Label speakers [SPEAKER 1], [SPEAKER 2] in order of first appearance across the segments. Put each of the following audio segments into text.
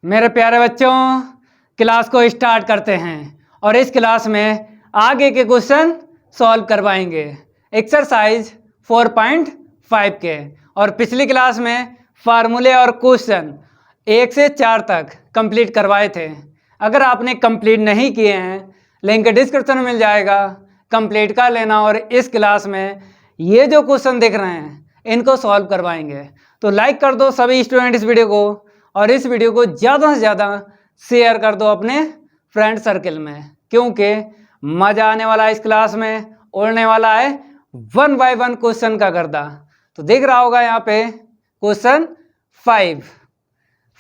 [SPEAKER 1] मेरे प्यारे बच्चों, क्लास को स्टार्ट करते हैं और इस क्लास में आगे के क्वेश्चन सॉल्व करवाएंगे एक्सरसाइज 4.5 के। और पिछली क्लास में फार्मूले और क्वेश्चन 1 से 4 तक कंप्लीट करवाए थे। अगर आपने कंप्लीट नहीं किए हैं, लिंक डिस्क्रिप्शन में मिल जाएगा, कंप्लीट कर लेना। और इस क्लास में ये जो क्वेश्चन दिख रहे हैं इनको सॉल्व करवाएंगे। तो लाइक कर दो सभी स्टूडेंट इस वीडियो को, और इस वीडियो को ज़्यादा से ज़्यादा शेयर कर दो अपने फ्रेंड सर्कल में, क्योंकि मज़ा आने वाला है इस क्लास में। उड़ने वाला है 1 बाय 1 क्वेश्चन का गर्दा। तो दिख रहा होगा यहाँ पे क्वेश्चन 5।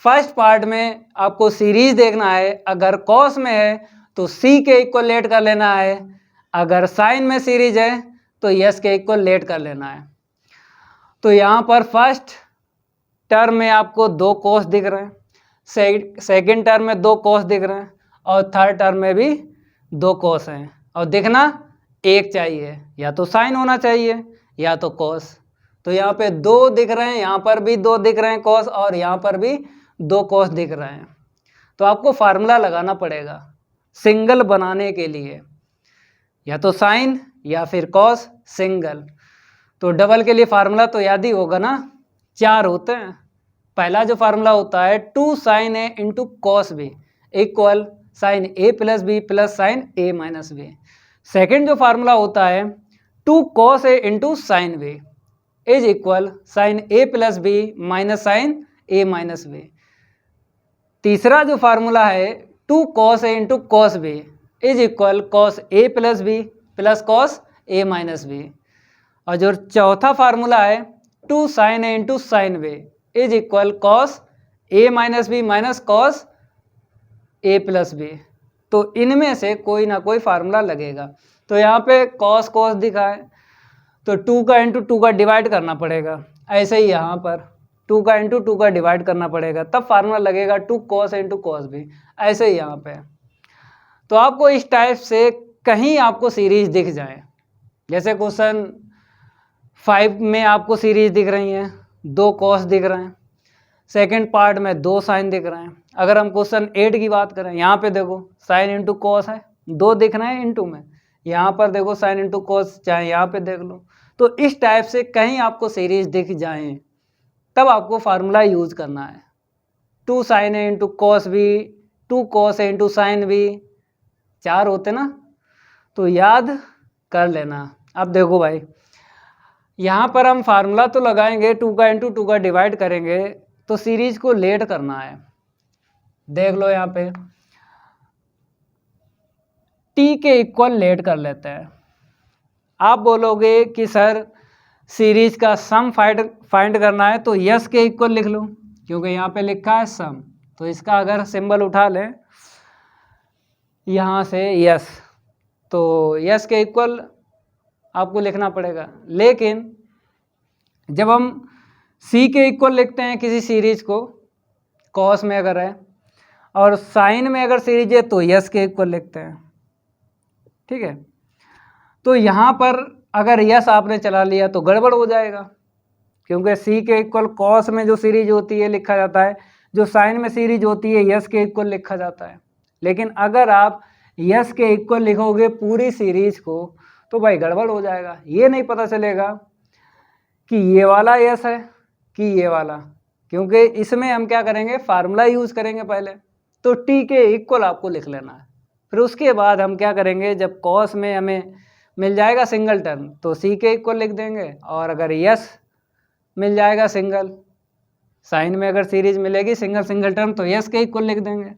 [SPEAKER 1] फर्स्ट पार्ट में आपको सीरीज देखना है। अगर कॉस में है तो सी के इक्वल लेट कर लेना है, अगर साइन में सीरीज है तो यस के इक्वल लेट कर लेना है। तो यहाँ पर फर्स्ट टर्म में आपको 2 कॉस दिख रहे हैं, सेकेंड टर्म में 2 कॉस दिख रहे हैं, और थर्ड टर्म में भी 2 कॉस हैं। और दिखना एक चाहिए, या तो साइन होना चाहिए या तो कॉस। तो यहाँ पे 2 दिख रहे हैं, यहाँ पर भी 2 दिख रहे हैं कॉस, और यहाँ पर भी 2 कॉस दिख रहे हैं। तो आपको फार्मूला लगाना पड़ेगा सिंगल बनाने के लिए, या तो साइन या फिर कॉस सिंगल। तो डबल के लिए फार्मूला तो याद ही होगा ना, 4 होते हैं। पहला जो फार्मूला होता है 2 sin a into cos B equal sine A plus B plus sine A minus B. Second जो फार्मूला होता है 2 cos a into sine B is equal sine A plus B minus sine A minus B. तीसरा जो formula है 2 cos a into cos B is equal cos A plus B plus cos A minus B. और जो चौथा formula है 2 sin a into sine B is equal cos A minus B minus cos A plus B. तो इनमें से कोई ना कोई फार्मूला लगेगा। तो यहाँ पे कॉस कॉस दिखा है तो 2 का इंटू 2 का डिवाइड करना पड़ेगा। ऐसे ही यहाँ पर 2 का इंटू 2 का डिवाइड करना पड़ेगा, तब फार्मूला लगेगा 2 cos इंटू कॉस बी। ऐसे ही यहाँ पे तो आपको इस टाइप से कहीं आपको सीरीज दिख जाए, जैसे क्वेश्चन 5 में आपको सीरीज दिख रही हैं, 2 कॉस दिख रहे हैं, सेकेंड पार्ट में 2 साइन दिख रहे हैं। अगर हम क्वेश्चन 8 की बात करें, यहाँ पे देखो साइन इंटू कॉस है, 2 दिख रहे हैं इंटू में, यहाँ पर देखो साइन इंटू कॉस, चाहे यहाँ पे देख लो। तो इस टाइप से कहीं आपको सीरीज दिख जाए तब आपको फार्मूला यूज करना है। 2 sin a into cos B, 2 cos a into sine B, 4 होते ना, तो याद कर लेना। अब देखो भाई, यहाँ पर हम फार्मूला तो लगाएंगे, 2 का इंटू 2 का डिवाइड करेंगे, तो सीरीज को लेट करना है। देख लो यहाँ पे t के इक्वल लेट कर लेते हैं। आप बोलोगे कि सर सीरीज का सम फाइंड करना है, तो यस के इक्वल लिख लो, क्योंकि यहाँ पे लिखा है सम। तो इसका अगर सिंबल उठा लें यहाँ से यस, तो यस के इक्वल आपको लिखना पड़ेगा। लेकिन जब हम सी के इक्वल लिखते हैं किसी सीरीज को, कॉस में अगर है और साइन में अगर सीरीज है तो यस के इक्वल लिखते हैं, ठीक है। तो यहाँ पर अगर यस आपने चला लिया तो गड़बड़ हो जाएगा, क्योंकि सी के इक्वल कॉस में जो सीरीज होती है लिखा जाता है, जो साइन में सीरीज होती है यस के इक्वल लिखा जाता है। लेकिन अगर आप यस के इक्वल लिखोगे पूरी सीरीज को तो भाई गड़बड़ हो जाएगा, ये नहीं पता चलेगा कि ये वाला यस है कि ये वाला, क्योंकि इसमें हम क्या करेंगे, फार्मूला यूज़ करेंगे पहले। तो टी के इक्वल आपको लिख लेना है, फिर उसके बाद हम क्या करेंगे, जब कॉस में हमें मिल जाएगा सिंगल टर्म तो सी के इक्वल लिख देंगे, और अगर यस मिल जाएगा सिंगल, साइन में अगर सीरीज मिलेगी सिंगल सिंगल टर्म तो यस के इक्वल लिख देंगे।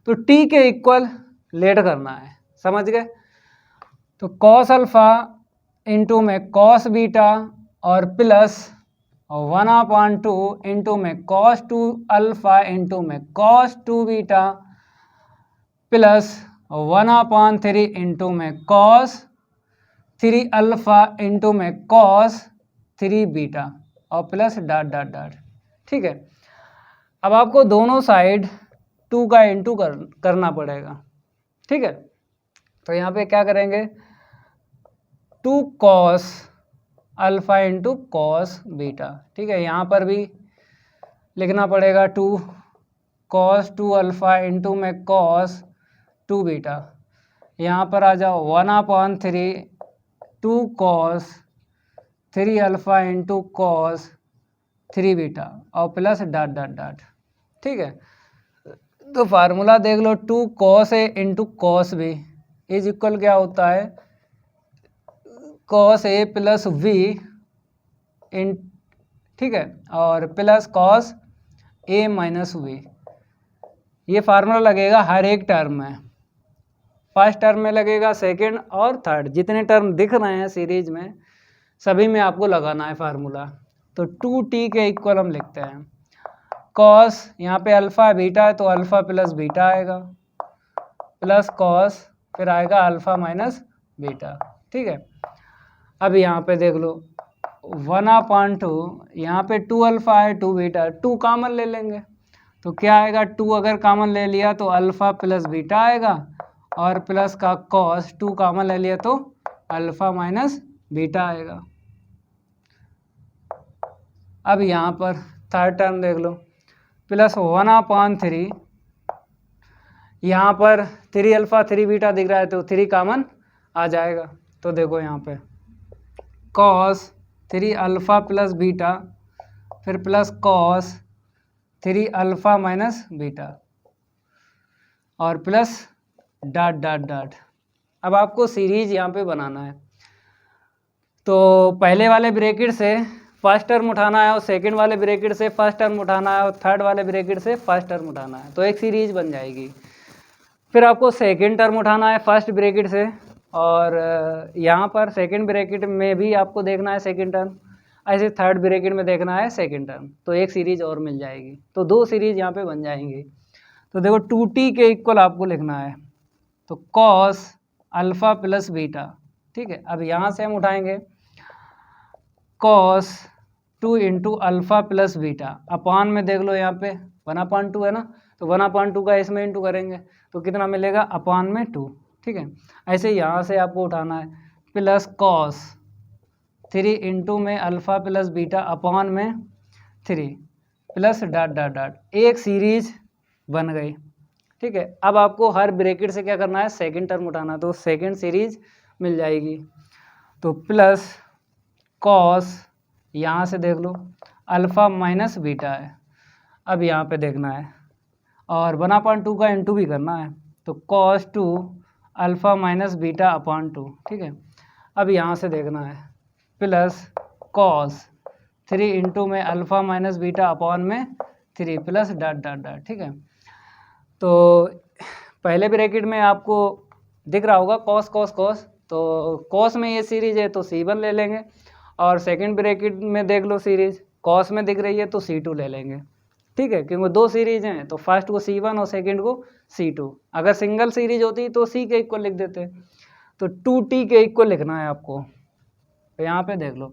[SPEAKER 1] तो टी के इक्वल लेट करना है, समझ गए। तो कॉस अल्फा इंटू में कॉस बीटा और प्लस 1/2 इंटू में कॉस 2 अल्फा इंटू में कॉस 2 बीटा प्लस 1/3 इंटू में कॉस 3 अल्फा इंटू में कॉस 3 बीटा और प्लस डॉट डॉट डॉट, ठीक है। अब आपको दोनों साइड 2 का इंटू करना पड़ेगा, ठीक है। तो यहाँ पे क्या करेंगे, 2 cos alpha into cos beta, ठीक है। यहाँ पर भी लिखना पड़ेगा 2 कॉस 2 अल्फ़ा इंटू में कॉस 2 बीटा, यहाँ पर आ जाओ 1/3 2 cos 3 alpha into cos 3 beta और प्लस डॉट डॉट डॉट। ठीक है, तो फार्मूला देख लो, 2 cos A into cos B is equal क्या होता है, कॉस ए प्लस वी इन, ठीक है, और plus cos A minus B. ये फार्मूला लगेगा हर एक टर्म में, फर्स्ट टर्म में लगेगा, सेकंड और थर्ड, जितने टर्म दिख रहे हैं सीरीज में सभी में आपको लगाना है फार्मूला। तो 2t के इक्वल हम लिखते हैं, कॉस यहाँ पे अल्फ़ा बीटा है तो अल्फ़ा प्लस बीटा आएगा, प्लस कॉस फिर आएगा अल्फ़ा माइनस बीटा। ठीक है, अब यहाँ पे देख लो 1/2, यहाँ पे 2 अल्फ़ा है 2 बीटा, 2 कॉमन ले लेंगे तो क्या आएगा, 2 अगर कॉमन ले लिया तो अल्फ़ा प्लस बीटा आएगा और प्लस का कॉस 2 कॉमन ले लिया तो अल्फ़ा माइनस बीटा आएगा। अब यहाँ पर थर्ड टर्म देख लो, प्लस 1/3, यहाँ पर 3 अल्फ़ा 3 बीटा दिख रहा है तो 3 कॉमन आ जाएगा, तो देखो यहाँ पे कॉस 3 अल्फ़ा प्लस बीटा फिर plus cos 3 alpha minus beta और प्लस डॉट डॉट डॉट। अब आपको सीरीज यहाँ पे बनाना है, तो पहले वाले ब्रैकेट से फर्स्ट टर्म उठाना है और सेकंड वाले ब्रैकेट से फर्स्ट टर्म उठाना है और थर्ड वाले ब्रैकेट से फर्स्ट टर्म उठाना है, तो एक सीरीज बन जाएगी। फिर आपको सेकंड टर्म उठाना है फर्स्ट ब्रैकेट से और यहाँ पर सेकंड ब्रैकेट में भी आपको देखना है सेकंड टर्म, ऐसे थर्ड ब्रैकेट में देखना है सेकंड टर्म, तो एक सीरीज और मिल जाएगी, तो 2 सीरीज यहाँ पे बन जाएंगी। तो देखो 2t के इक्वल आपको लिखना है, तो कॉस अल्फ़ा प्लस बीटा। ठीक है, अब यहाँ से हम उठाएंगे cos 2 into alpha plus beta, upon में देख लो यहाँ पे 1/2 है ना, तो 1/2 का इसमें इंटू करेंगे तो कितना मिलेगा, अपान में 2। ठीक है, ऐसे यहाँ से आपको उठाना है प्लस कॉस 3 इंटू में अल्फ़ा प्लस बीटा अपान में 3 प्लस डॉट डॉट डॉट, एक सीरीज बन गई। ठीक है, अब आपको हर ब्रैकेट से क्या करना है, सेकंड टर्म उठाना, तो सेकंड सीरीज मिल जाएगी, तो प्लस कॉस यहाँ से देख लो अल्फ़ा माइनस बीटा है, अब यहाँ पे देखना है और 1/2 का इंटू भी करना है, तो cos 2 alpha minus beta upon 2। ठीक है, अब यहाँ से देखना है प्लस कॉस 3 इंटू में अल्फ़ा माइनस बीटा अपान में 3 प्लस डॉट डॉट डॉट। ठीक है, तो पहले ब्रैकेट में आपको दिख रहा होगा कॉस कॉस कॉस, तो कॉस में ये सीरीज है तो C1 ले लेंगे और सेकंड ब्रैकेट में देख लो सीरीज कॉस में दिख रही है तो C2 ले लेंगे। ठीक है, क्योंकि 2 सीरीज हैं तो फर्स्ट को C1 और सेकंड को C2, अगर सिंगल सीरीज होती तो C के इक्वल लिख देते, तो 2t के इक्वल लिखना है आपको, तो यहाँ पे देख लो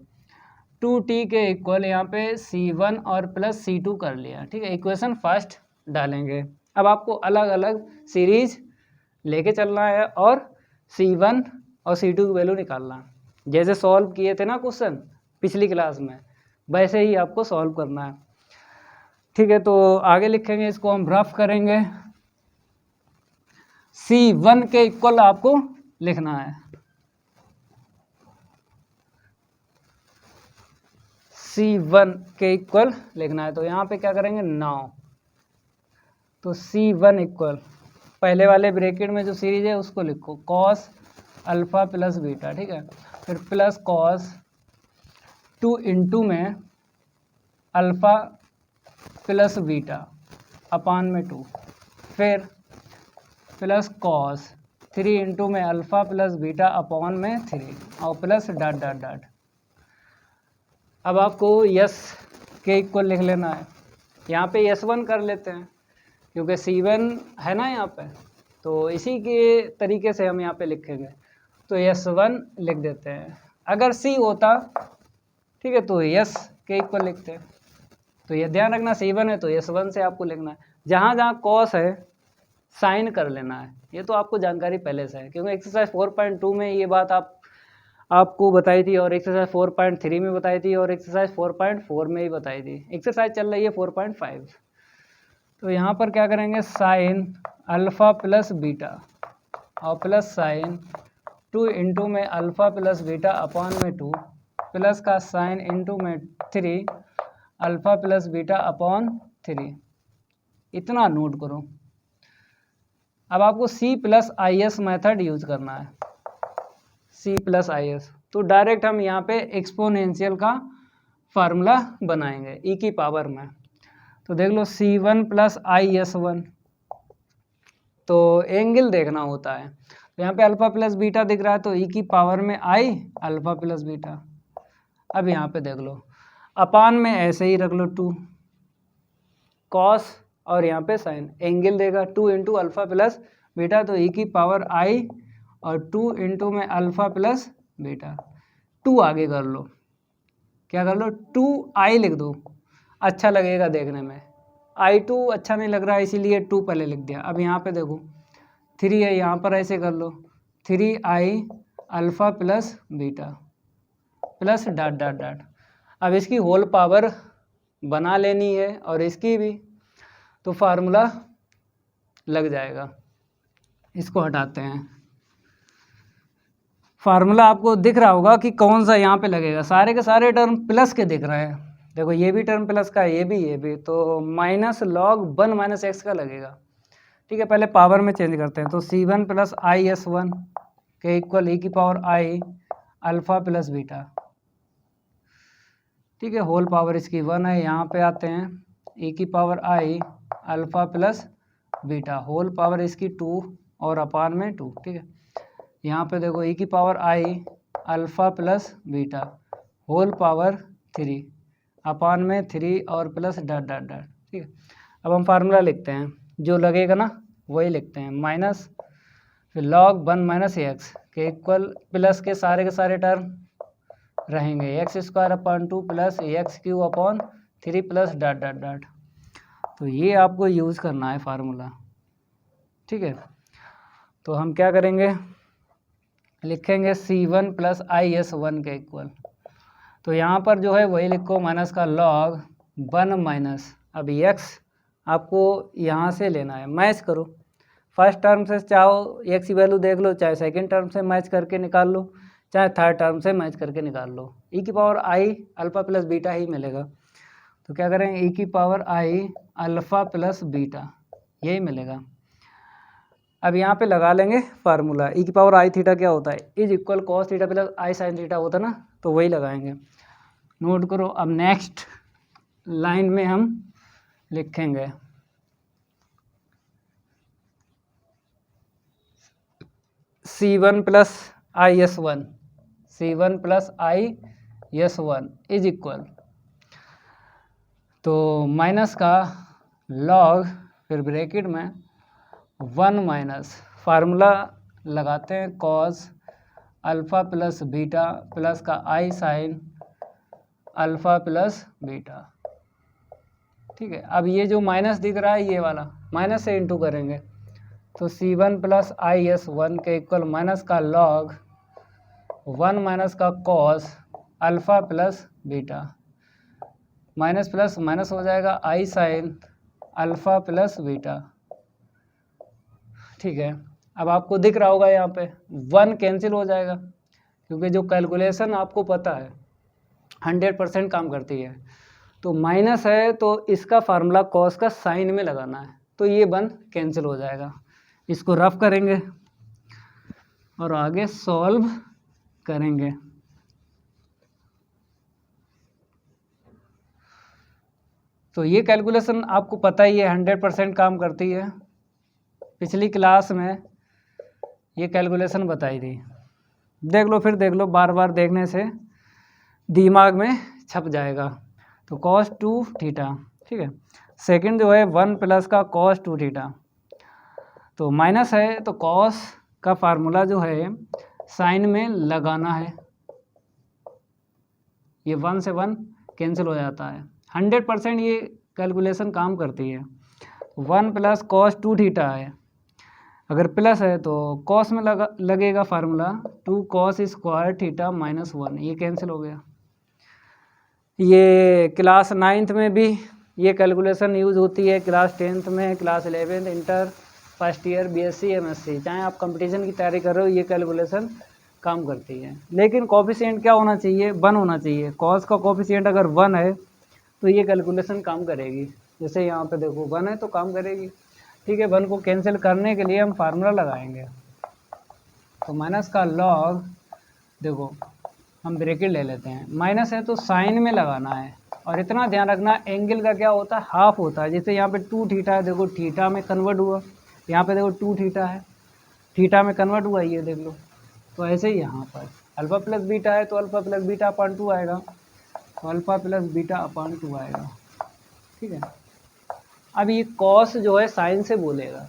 [SPEAKER 1] 2t के इक्वल यहाँ पे C1 और प्लस C2 कर लिया। ठीक है, इक्वेशन फर्स्ट डालेंगे, अब आपको अलग अलग सीरीज लेके चलना है और C1 और C2 की वैल्यू निकालना है, जैसे सॉल्व किए थे ना क्वेश्चन पिछली क्लास में वैसे ही आपको सॉल्व करना है। ठीक है, तो आगे लिखेंगे, इसको हम रफ करेंगे, C1 के इक्वल आपको लिखना है, C1 के इक्वल लिखना है, तो यहाँ पे क्या करेंगे 9, तो C1 इक्वल पहले वाले ब्रैकेट में जो सीरीज है उसको लिखो कॉस अल्फ़ा प्लस बीटा। ठीक है, फिर प्लस कॉस 2 इंटू में अल्फ़ा प्लस बीटा अपान में 2, फिर प्लस कॉस 3 इंटू में अल्फ़ा प्लस बीटा अपान में 3 और प्लस डॉट डॉट डॉट। अब आपको यस के इक्वल लिख लेना है, यहाँ पे S1 कर लेते हैं क्योंकि C1 है ना यहाँ पे, तो इसी के तरीके से हम यहाँ पे लिखेंगे, तो S1 लिख देते हैं। अगर C होता ठीक है तो यस के इक्वल लिखते हैं, तो ये ध्यान रखना C1 है तो S1 से आपको लिखना है, जहाँ जहाँ कॉस है साइन कर लेना है, ये तो आपको जानकारी पहले से है क्योंकि एक्सरसाइज 4.2 में ये बात आपको बताई थी और एक्सरसाइज 4.3 में बताई थी और एक्सरसाइज 4.4 में ही बताई थी, एक्सरसाइज चल रही है 4.5। तो यहाँ पर क्या करेंगे, साइन अल्फ़ा प्लस बीटा और प्लस साइन 2 इंटू में अल्फ़ा प्लस बीटा अपॉन में 2 प्लस का साइन इंटू में 3 अल्फ़ा प्लस बीटा अपॉन 3। इतना नोट करो। अब आपको C प्लस आई एस मैथड यूज़ करना है, C प्लस आई एस। तो डायरेक्ट हम यहाँ पे एक्सपोनेंशियल का फार्मूला बनाएंगे e की पावर में। तो देख लो C1 प्लस आई एस 1, तो एंगल देखना होता है। तो यहाँ पे अल्फ़ा प्लस बीटा दिख रहा है, तो e की पावर में i अल्फ़ा प्लस बीटा। अब यहाँ पे देख लो अपान में ऐसे ही रख लो 2 कॉस और यहाँ पे साइन, एंगल देगा 2 इंटू अल्फ़ा प्लस बीटा, तो e की पावर i और 2 इंटू में अल्फ़ा प्लस बीटा। 2 आगे कर लो, क्या कर लो 2i लिख दो, अच्छा लगेगा देखने में। i2 अच्छा नहीं लग रहा है इसीलिए 2 पहले लिख दिया। अब यहाँ पे देखो 3 है, यहाँ पर ऐसे कर लो 3i alpha plus beta plus dot dot dot. अब इसकी होल पावर बना लेनी है और इसकी भी, तो फार्मूला लग जाएगा। इसको हटाते हैं। फार्मूला आपको दिख रहा होगा कि कौन सा यहाँ पे लगेगा, सारे के सारे टर्म प्लस के दिख रहे हैं। देखो ये भी टर्म प्लस का है, ये भी, तो माइनस लॉग 1 माइनस एक्स का लगेगा। ठीक है, पहले पावर में चेंज करते हैं। तो C1 प्लस आई एस 1 के इक्वल e की power i alpha plus beta. ठीक है, होल पावर इसकी 1 है। यहाँ पे आते हैं e की power i alpha plus beta, whole power इसकी 2 और अपान में 2। ठीक है, यहाँ पे देखो e की power i alpha plus beta whole power 3 upon में 3 और प्लस डॉट डॉट डॉट। ठीक है, अब हम फार्मूला लिखते हैं, जो लगेगा ना वही लिखते हैं। माइनस फिर लॉग 1 माइनस एक्स के इक्वल प्लस के सारे टर्म रहेंगे x square upon 2 plus x Q upon 3 plus dot dot dot. तो ये आपको यूज़ करना है फार्मूला। ठीक है, तो हम क्या करेंगे, लिखेंगे C1 प्लस आई एस 1 के इक्वल। तो यहाँ पर जो है वही लिखो, माइनस का लॉग 1 माइनस, अब x आपको यहाँ से लेना है, मैच करो। फर्स्ट टर्म से चाहो x की वैल्यू देख लो, चाहे सेकंड टर्म से मैच करके निकाल लो, चाहे थर्ड टर्म से मैच करके निकाल लो। e की power i alpha plus beta ही मिलेगा। तो क्या करेंगे, e की power i alpha plus beta यही मिलेगा। अब यहाँ पे लगा लेंगे फार्मूला, e की पावर i थीटा क्या होता है, is equal cos theta plus i sine theta होता है ना, तो वही लगाएंगे। नोट करो। अब नेक्स्ट लाइन में हम लिखेंगे C1 plus I S 1, C1 plus I S 1 is equal, तो माइनस का लॉग फिर ब्रैकेट में 1 माइनस, फार्मूला लगाते हैं cos alpha plus beta plus का i sign alpha plus beta. ठीक है, अब ये जो माइनस दिख रहा है ये वाला माइनस से इंटू करेंगे, तो C1 प्लस आई एस 1 के इक्वल माइनस का लॉग 1 माइनस का cos alpha plus beta, minus plus minus हो जाएगा i sign alpha plus beta. ठीक है, अब आपको दिख रहा होगा यहाँ पे 1 कैंसिल हो जाएगा, क्योंकि जो कैलकुलेशन आपको पता है 100% काम करती है। तो माइनस है तो इसका फार्मूला कॉस का साइन में लगाना है, तो ये 1 कैंसिल हो जाएगा। इसको रफ करेंगे और आगे सॉल्व करेंगे। तो ये कैलकुलेशन आपको पता ही है 100% काम करती है, पिछली क्लास में ये कैलकुलेशन बताई थी। देख लो, फिर देख लो, बार बार देखने से दिमाग में छप जाएगा। तो cos 2 थीटा, ठीक है, सेकंड जो है 1 प्लस का cos 2 थीटा, तो माइनस है तो cos का फार्मूला जो है साइन में लगाना है, ये 1 से 1 कैंसिल हो जाता है। 100% ये कैलकुलेशन काम करती है। 1 प्लस cos 2 थीटा है, अगर प्लस है तो cos में लगेगा formula 2 cos square theta minus 1, ये कैंसिल हो गया। ये क्लास 9th में भी ये कैलकुलेशन यूज़ होती है क्लास 10th में, class 11th, inter, first year, BSc, MSc, चाहे आप कंपटीशन की तैयारी कर रहे हो, ये कैलकुलेशन काम करती है। लेकिन कोफिशिएंट क्या होना चाहिए? 1 होना चाहिए। कॉस का कोफिशिएंट अगर 1 है तो ये कैलकुलेशन काम करेगी। जैसे यहाँ पे देखो 1 है तो काम करेगी। ठीक है, 1 को कैंसिल करने के लिए हम फार्मूला लगाएंगे। तो माइनस का लॉग, देखो हम ब्रैकेट ले लेते हैं, माइनस है तो साइन में लगाना है। और इतना ध्यान रखना, एंगल का क्या होता है? हाफ होता है। जैसे यहाँ पे 2 थीटा है, देखो थीटा में कन्वर्ट हुआ, यहाँ पे देखो 2 थीटा है, थीटा में कन्वर्ट हुआ, ये देख लो। तो ऐसे ही यहाँ पर अल्फ़ा प्लस बीटा है तो अल्फ़ा प्लस बीटा अपॉन 2 आएगा, तो अल्फ़ा प्लस बीटा अपॉन 2 आएगा। ठीक है, अब ये कॉस जो है साइन से बोलेगा,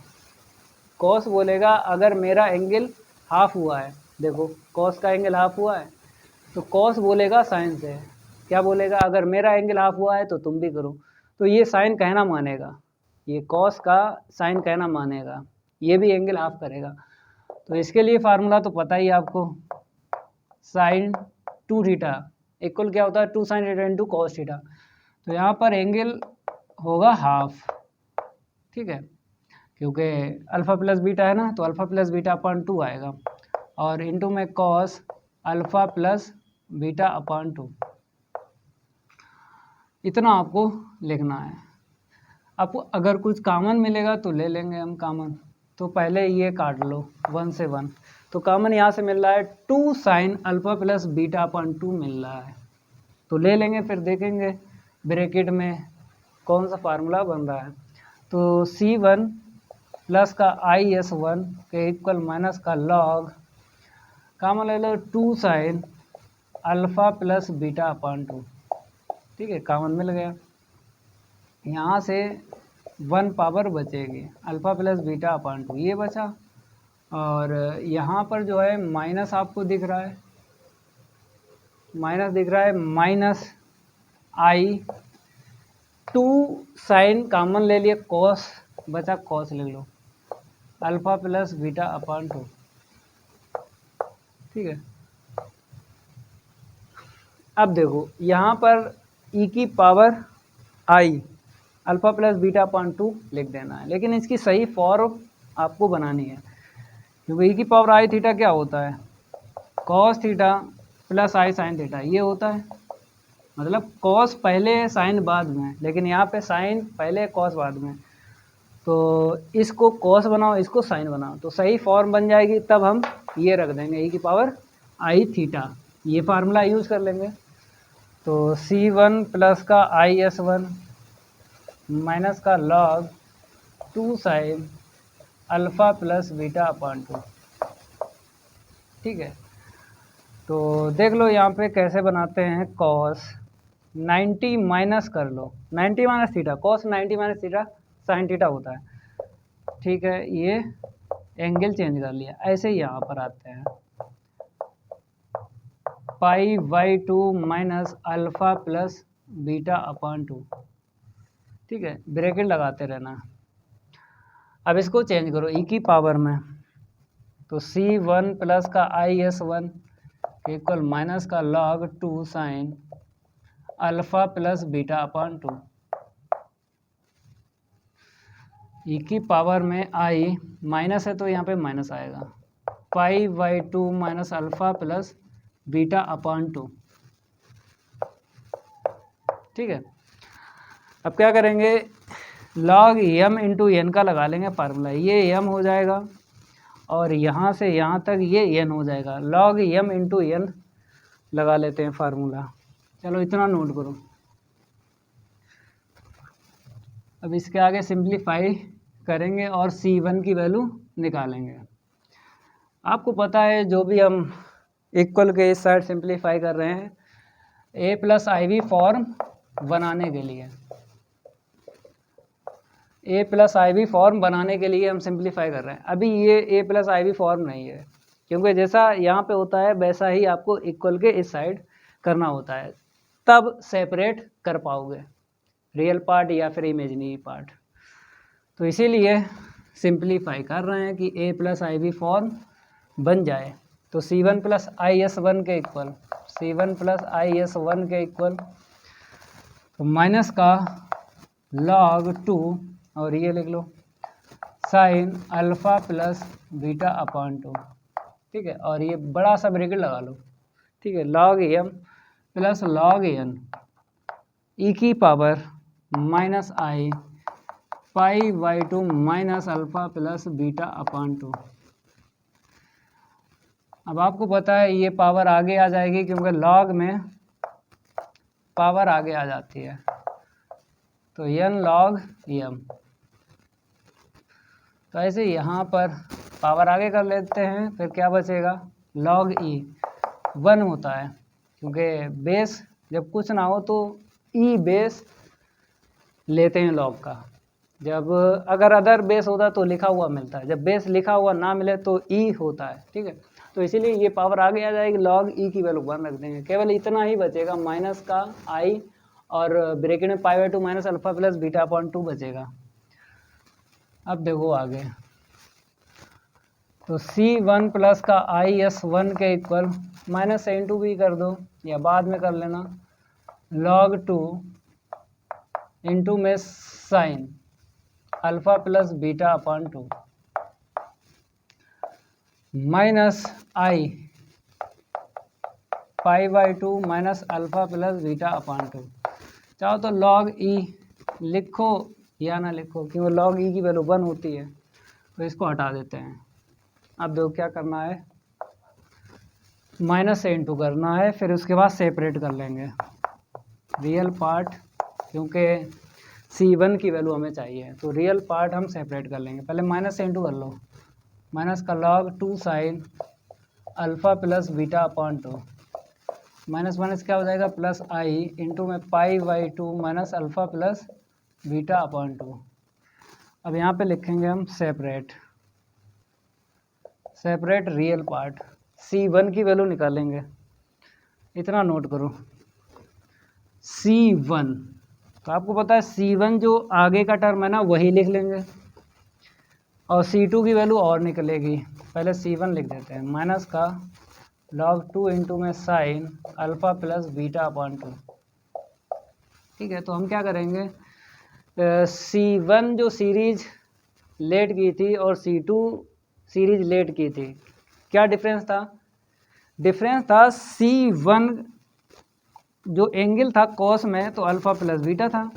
[SPEAKER 1] कॉस बोलेगा अगर मेरा एंगल हाफ हुआ है, देखो कॉस का एंगल हाफ हुआ है तो कॉस बोलेगा साइन से। क्या बोलेगा? अगर मेरा एंगल हाफ हुआ है तो तुम भी करो। तो ये साइन कहना मानेगा, ये कॉस का साइन कहना मानेगा, ये भी एंगल हाफ करेगा। तो इसके लिए फार्मूला तो पता ही है आपको, साइन 2 थीटा इक्वल क्या होता है? 2 sine theta into cos theta. तो यहाँ पर एंगल होगा हाफ। ठीक है, क्योंकि अल्फ़ा प्लस बीटा है ना, तो अल्फ़ा प्लस बीटा अपॉन 2 आएगा, और इंटू में cos alpha plus beta upon 2, इतना आपको लिखना है। आपको अगर कुछ कॉमन मिलेगा तो ले लेंगे हम कॉमन। तो पहले ये काट लो 1 से 1, तो कॉमन यहाँ से मिल रहा है 2 sine alpha plus beta upon 2 मिल रहा है, तो ले लेंगे, फिर देखेंगे ब्रैकेट में कौन सा फार्मूला बन रहा है। तो C1 प्लस का IS1 के इक्वल माइनस का लॉग, कॉमन ले लो 2 sine alpha plus beta upon 2। ठीक है, कॉमन मिल गया। यहाँ से 1 पावर बचेगी, अल्फ़ा प्लस बीटा अपॉन 2 ये बचा, और यहाँ पर जो है माइनस आपको दिख रहा है, माइनस दिख रहा है, माइनस I 2 साइन कॉमन ले लिए, कॉस बचा, कॉस ले लो, अल्फ़ा प्लस बीटा अपॉन 2। ठीक है, अब देखो यहाँ पर e की power i alpha plus beta upon 2 लिख देना है, लेकिन इसकी सही फॉर्म आपको बनानी है, क्योंकि e की पावर i थीटा क्या होता है? Cos theta plus i sine theta, ये होता है। मतलब कॉस पहले साइन बाद में, लेकिन यहाँ पे साइन पहले कॉस बाद में। तो इसको कॉस बनाओ, इसको साइन बनाओ, तो सही फॉर्म बन जाएगी, तब हम ये रख देंगे e की पावर i थीटा, ये फार्मूला यूज़ कर लेंगे। तो C1 प्लस का IS1 माइनस का log 2 sine alpha plus beta upon 2। ठीक है, तो देख लो यहाँ पे कैसे बनाते हैं। कॉस 90 माइनस कर लो, 90 minus theta, cos 90 minus theta sine theta होता है। ठीक है, ये एंगल चेंज कर लिया, ऐसे ही यहाँ पर आते हैं, पाई by 2 minus alpha plus beta upon 2। ठीक है, ब्रैकेट लगाते रहना। अब इसको चेंज करो e की पावर में, तो C1 प्लस का IS1 इक्वल माइनस का log 2 sine alpha plus beta upon 2। e की पावर में i माइनस है तो यहाँ पे माइनस आएगा, पाई by 2 minus alpha plus beta upon 2। ठीक है, अब क्या करेंगे? लॉग m इंटू एन का लगा लेंगे फार्मूला, ये m हो जाएगा, और यहाँ से यहाँ तक ये n हो जाएगा। लॉग m इंटू एन लगा लेते हैं फार्मूला। चलो इतना नोट करो। अब इसके आगे सिंप्लीफाई करेंगे और C1 की वैल्यू निकालेंगे। आपको पता है जो भी हम इक्वल के इस साइड सिंप्लीफाई कर रहे हैं, a प्लस IV फॉर्म बनाने के लिए, a प्लस IV फॉर्म बनाने के लिए हम सिंप्लीफाई कर रहे हैं। अभी ये a प्लस IV फॉर्म नहीं है, क्योंकि जैसा यहाँ पे होता है वैसा ही आपको इक्वल के इस साइड करना होता है, तब सेपरेट कर पाओगे रियल पार्ट या फिर इमेजिनरी पार्ट। तो इसीलिए सिंप्लीफाई कर रहे हैं कि a प्लस IV फॉर्म बन जाए। तो C1 प्लस IS1 के इक्वल, C1 प्लस IS1 के इक्वल, तो माइनस का log 2 और ये लिख लो sine alpha plus beta upon 2, ठीक है। और ये बड़ा सा ब्रैकेट लगा लो, ठीक है। log m plus log n e की power minus I pi by 2 minus alpha plus beta upon 2। अब आपको पता है ये पावर आगे आ जाएगी क्योंकि log में पावर आगे आ जाती है, तो n log m। तो ऐसे यहाँ पर पावर आगे कर लेते हैं, फिर क्या बचेगा log e 1 होता है, क्योंकि बेस जब कुछ ना हो तो e बेस लेते हैं log का। जब अगर अदर बेस होता तो लिखा हुआ मिलता है, जब बेस लिखा हुआ ना मिले तो e होता है, ठीक है। तो इसीलिए ये पावर आगे आ जाएगी, log e की वैल्यू 1 रख देंगे। केवल इतना ही बचेगा, माइनस का i और ब्रैकेट में पाई by 2 minus alpha plus beta upon 2 बचेगा। अब देखो आगे, तो C1 प्लस का IS1 के इक्वल माइनस n2 भी कर दो या बाद में कर लेना, log 2 इंटू में sine alpha plus beta upon 2 minus I pi by 2 minus alpha plus beta upon 2। चाहो तो log e लिखो या ना लिखो, क्योंकि log e की वैल्यू 1 होती है, तो इसको हटा देते हैं। अब देखो क्या करना है, माइनस n2 करना है, फिर उसके बाद सेपरेट कर लेंगे रियल पार्ट, क्योंकि C1 की वैल्यू हमें चाहिए, तो रियल पार्ट हम सेपरेट कर लेंगे। पहले माइनस n2 कर लो, माइनस का log 2 sine alpha plus beta upon 2 minus minus क्या हो जाएगा प्लस आई इंटू में पाई by 2 minus alpha plus beta upon 2। अब यहाँ पे लिखेंगे हम सेपरेट रियल पार्ट, C1 की वैल्यू निकालेंगे। इतना नोट करो C1, तो आपको पता है C1 जो आगे का टर्म है ना वही लिख लेंगे, और C2 की वैल्यू और निकलेगी। पहले C1 लिख देते हैं, माइनस का log 2 इंटू में sine alpha plus beta upon 2, ठीक है। तो हम क्या करेंगे, C1 जो सीरीज लेट की थी और C2 सीरीज लेट की थी, क्या डिफरेंस था? डिफरेंस था C1 जो एंगल था कॉस में तो अल्फ़ा प्लस बीटा था,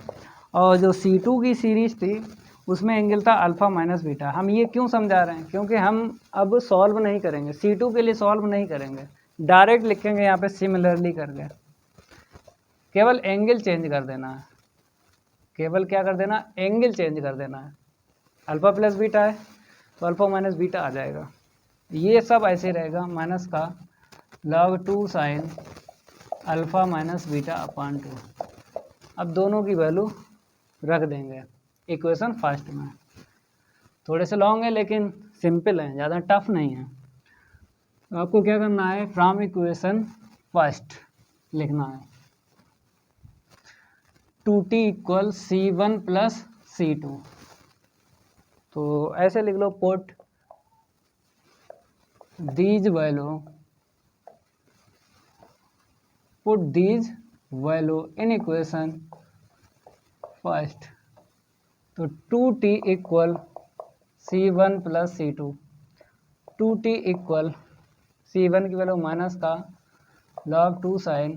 [SPEAKER 1] और जो C2 की सीरीज थी उसमें एंगल था अल्फ़ा माइनस बीटा। हम ये क्यों समझा रहे हैं, क्योंकि हम अब सॉल्व नहीं करेंगे, C2 के लिए सॉल्व नहीं करेंगे, डायरेक्ट लिखेंगे यहाँ पे सिमिलरली करके। केवल एंगल चेंज कर देना है, केवल क्या कर देना, एंगल चेंज कर देना है। अल्फ़ा प्लस बीटा है तो अल्फ़ा माइनस बीटा आ जाएगा, ये सब ऐसे रहेगा, माइनस का log 2 sine alpha minus beta upon 2। अब दोनों की वैल्यू रख देंगे इक्वेशन फर्स्ट में। थोड़े से लॉन्ग है लेकिन सिंपल है, ज़्यादा टफ नहीं है। तो आपको क्या करना है, फ्रॉम इक्वेशन फर्स्ट लिखना है 2t equal C1 plus C2। तो ऐसे लिख लो, put these value in equation first. तो 2t equal C1 plus C2, 2t equal C1 की वैल्यू माइनस का log 2 sine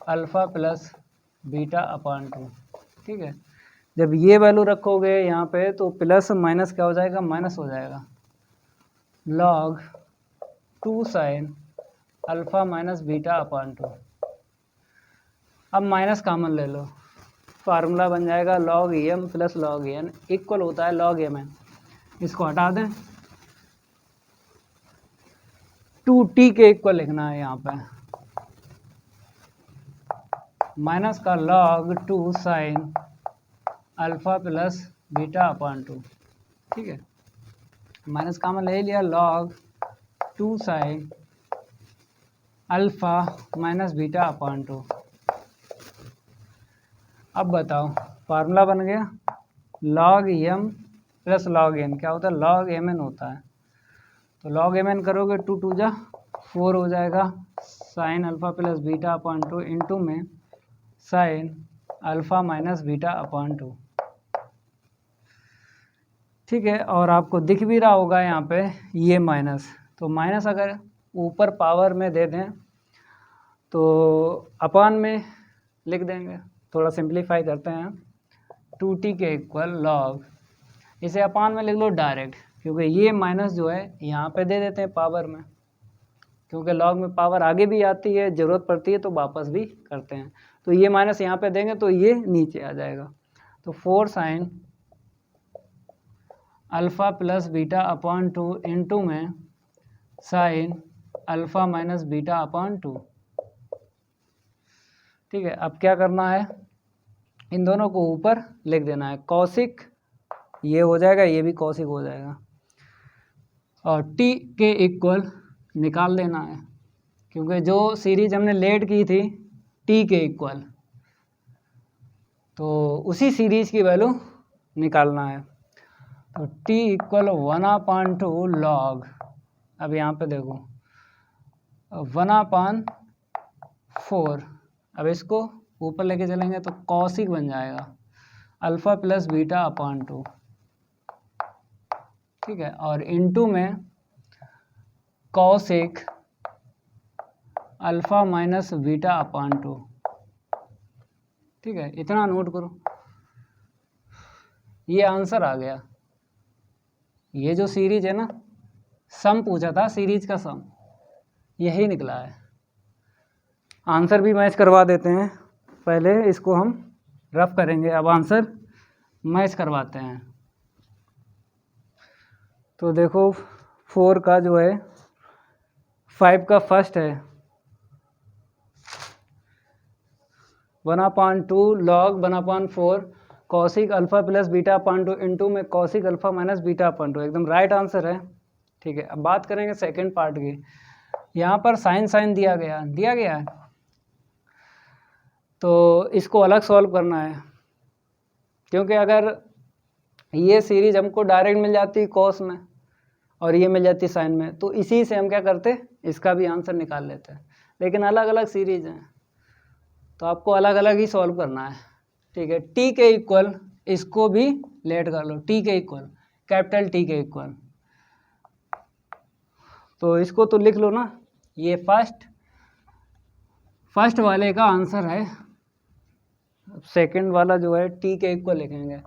[SPEAKER 1] alpha plus beta upon 2, ठीक है। जब ये वैल्यू रखोगे यहाँ पे तो प्लस माइनस क्या हो जाएगा, माइनस हो जाएगा, log 2 sine alpha minus beta upon 2। अब माइनस कॉमन ले लो, फार्मूला बन जाएगा log m plus log n equal होता है log mn। इसको हटा दें, 2t के इक्वल लिखना है यहाँ पे, माइनस का log 2 sine alpha plus beta upon 2, ठीक है। माइनस कॉमन ले लिया, log 2 sine alpha minus beta upon 2। अब बताओ, फार्मूला बन गया log m plus log n, क्या होता है, log mn होता है। तो log mn करोगे 2 2 जा 4 हो जाएगा, sine alpha plus beta upon 2 into में sine alpha minus beta upon 2, ठीक है, और आपको दिख भी रहा होगा यहाँ पे ये माइनस, तो माइनस अगर ऊपर पावर में दे दें तो अपान में लिख देंगे। थोड़ा सिंप्लीफाई करते हैं, 2t के इक्वल लॉग, इसे अपान में लिख लो डायरेक्ट, क्योंकि ये माइनस जो है यहाँ पे दे देते हैं पावर में, क्योंकि लॉग में पावर आगे भी आती है, ज़रूरत पड़ती है तो वापस भी करते हैं। तो ये माइनस यहाँ पे देंगे तो ये नीचे आ जाएगा। तो 4 sine alpha plus beta upon 2 into में sine alpha minus beta upon 2। ठीक है, अब क्या करना है, इन दोनों को ऊपर लिख देना है। कॉसिक ये हो जाएगा, ये भी कॉसिक हो जाएगा, और t के इक्वल निकाल देना है, क्योंकि जो सीरीज हमने लेट की थी t के इक्वल, तो उसी सीरीज की वैल्यू निकालना है। तो t इक्वल 1/2 लॉग, अब यहाँ पे देखो 1/4, अब इसको ऊपर लेके चलेंगे तो कॉसिक बन जाएगा अल्फ़ा प्लस बीटा अपॉन 2। ठीक है, और इनटू में cosec alpha minus beta upon 2। ठीक है, इतना नोट करो, ये आंसर आ गया। ये जो सीरीज है ना, सम पूछा था, सीरीज का सम यही निकला है। आंसर भी मैच करवा देते हैं, पहले इसको हम रफ करेंगे, अब आंसर मैच करवाते हैं। तो देखो 4 का जो है 5 का फर्स्ट है 1/2 log 1/4 cosec alpha plus beta upon 2 into में cosec alpha minus beta upon 2, एकदम राइट आंसर है। ठीक है, अब बात करेंगे सेकंड पार्ट की। यहाँ पर साइन साइन दिया गया है, तो इसको अलग सॉल्व करना है, क्योंकि अगर ये सीरीज हमको डायरेक्ट मिल जाती कॉस में और ये मिल जाती साइन में, तो इसी से हम क्या करते, इसका भी आंसर निकाल लेते हैं। लेकिन अलग अलग सीरीज हैं तो आपको अलग अलग ही सॉल्व करना है। ठीक है, टी के इक्वल इसको भी लेट कर लो, टी के इक्वल कैपिटल टी के इक्वल, तो इसको तो लिख लो ना, ये फर्स्ट वाले का आंसर है, सेकंड वाला जो है टी के इक्वल लिखेंगे।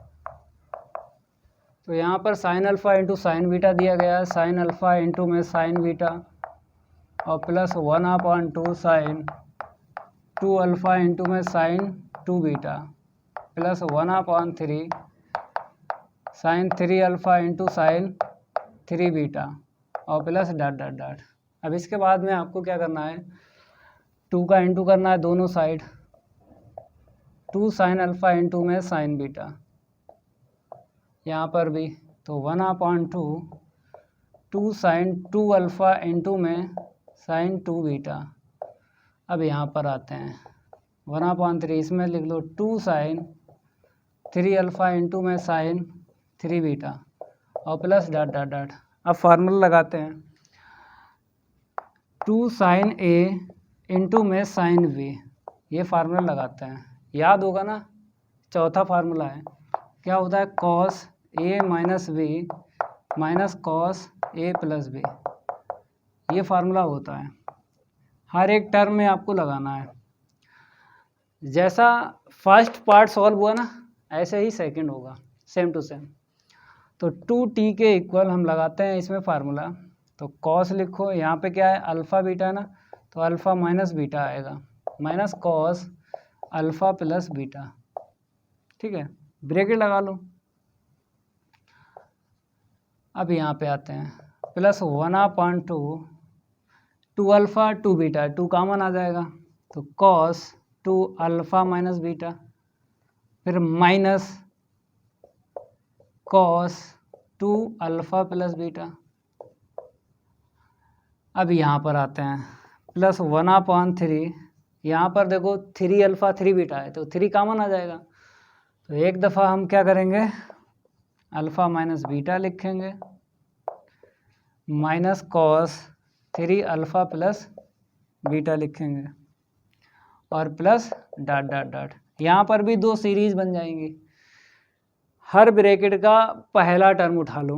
[SPEAKER 1] तो यहाँ पर sine alpha into sine beta दिया गया है, साइन अल्फ़ा इंटू में साइन बीटा और प्लस 1/2 साइन 2 अल्फ़ा इंटू में sine 2 beta plus 1/3 sine 3 alpha into sine 3 beta और प्लस डॉट डॉट डॉट। अब इसके बाद में आपको क्या करना है, 2 का इंटू करना है दोनों साइड, 2 साइन अल्फ़ा इंटू में साइन बीटा, यहाँ पर भी तो 1/2 2 साइन 2 अल्फ़ा इंटू में साइन 2 बीटा। अब यहाँ पर आते हैं 1/3, इसमें लिख लो 2 साइन 3 अल्फ़ा इंटू में साइन 3 बीटा और प्लस डॉट डॉट डॉट। अब फार्मूला लगाते हैं, 2 साइन ए इंटू में साइन बी, ये फार्मूला लगाते हैं, याद होगा ना, चौथा फार्मूला है, क्या होता है, cos A minus B minus cos A plus B, ये फार्मूला होता है। हर एक टर्म में आपको लगाना है, जैसा फर्स्ट पार्ट सॉल्व हुआ ना ऐसे ही सेकंड होगा, सेम टू सेम। तो 2t के इक्वल हम लगाते हैं इसमें फार्मूला, तो कॉस लिखो, यहाँ पे क्या है अल्फ़ा बीटा ना, तो अल्फ़ा माइनस बीटा आएगा minus cos alpha plus beta. ठीक है, ब्रैकेट लगा लो। अब यहाँ पे आते हैं प्लस 1/2 2 अल्फ़ा 2 बीटा, 2 कॉमन आ जाएगा तो कॉस 2 अल्फ़ा माइनस बीटा, फिर minus cos 2 alpha plus beta. अब यहाँ पर आते हैं प्लस 1/3, यहाँ पर देखो 3 अल्फ़ा 3 बीटा है तो 3 कॉमन आ जाएगा, तो एक दफ़ा हम क्या करेंगे अल्फ़ा माइनस बीटा लिखेंगे minus cos 3 alpha plus beta लिखेंगे और प्लस डॉट डॉट डॉट। यहाँ पर भी दो सीरीज बन जाएंगी, हर ब्रैकेट का पहला टर्म उठा लो,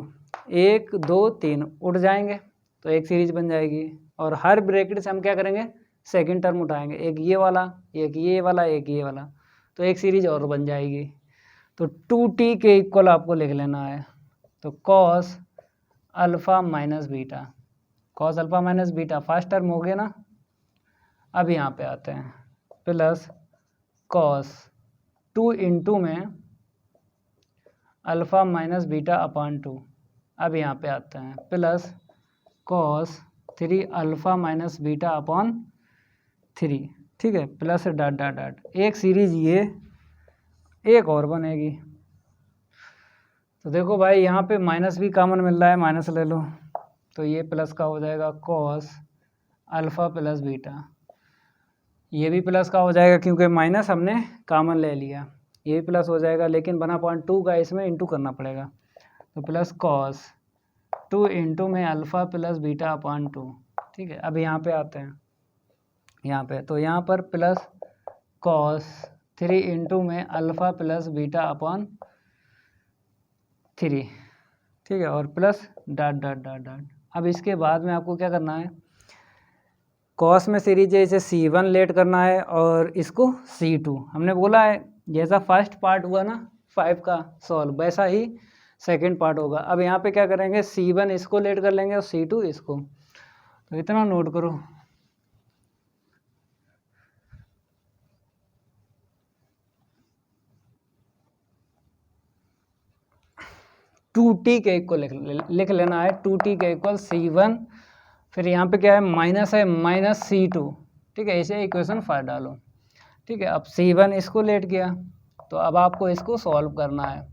[SPEAKER 1] 1 2 3 उठ जाएंगे तो एक सीरीज बन जाएगी। और हर ब्रैकेट से हम क्या करेंगे, सेकंड टर्म उठाएंगे, एक ये वाला, एक ये वाला, एक ये वाला, तो एक सीरीज और बन जाएगी। तो 2t के इक्वल आपको लिख लेना है। तो cos alpha minus beta, cos alpha minus beta first term हो गया ना। अब यहाँ पे आते हैं, प्लस कॉस 2 इंटू में अल्फ़ा माइनस बीटा अपॉन 2। अब यहाँ पे आते हैं, plus cos 3 alpha minus beta upon 3, ठीक है, प्लस डॉट डॉट डॉट, एक सीरीज ये एक और बनेगी। तो देखो भाई यहाँ पे माइनस भी कॉमन मिल रहा है, माइनस ले लो, तो ये प्लस का हो जाएगा कॉस अल्फ़ा प्लस बीटा, ये भी प्लस का हो जाएगा क्योंकि माइनस हमने कॉमन ले लिया, ये भी प्लस हो जाएगा, लेकिन बना पॉइंट 2 का इसमें इंटू करना पड़ेगा। तो प्लस कॉस 2 इंटू में अल्फ़ा प्लस बीटा अपॉन 2, ठीक है। अब यहाँ पे आते हैं, यहाँ पे तो यहाँ पर प्लस कॉस 3 इंटू में अल्फ़ा प्लस बीटा अपॉन 3, ठीक है, और plus dot dot dot dot. अब इसके बाद में आपको क्या करना है, कॉस में सीरीज है, इसे C1 लेट करना है और इसको C2। हमने बोला है जैसा फर्स्ट पार्ट हुआ ना 5 का सॉल्व, वैसा ही सेकंड पार्ट होगा। अब यहाँ पे क्या करेंगे, C1 इसको लेट कर लेंगे और C2 इसको। तो इतना नोट करो, टू टी के इक्वल लिख लेना है, 2t के इक्वल C1, फिर यहाँ पे क्या है माइनस C2, ठीक है, इसे इक्वेशन 5 डालो, ठीक है। अब C1 इसको लेट किया, तो अब आपको इसको सॉल्व करना है।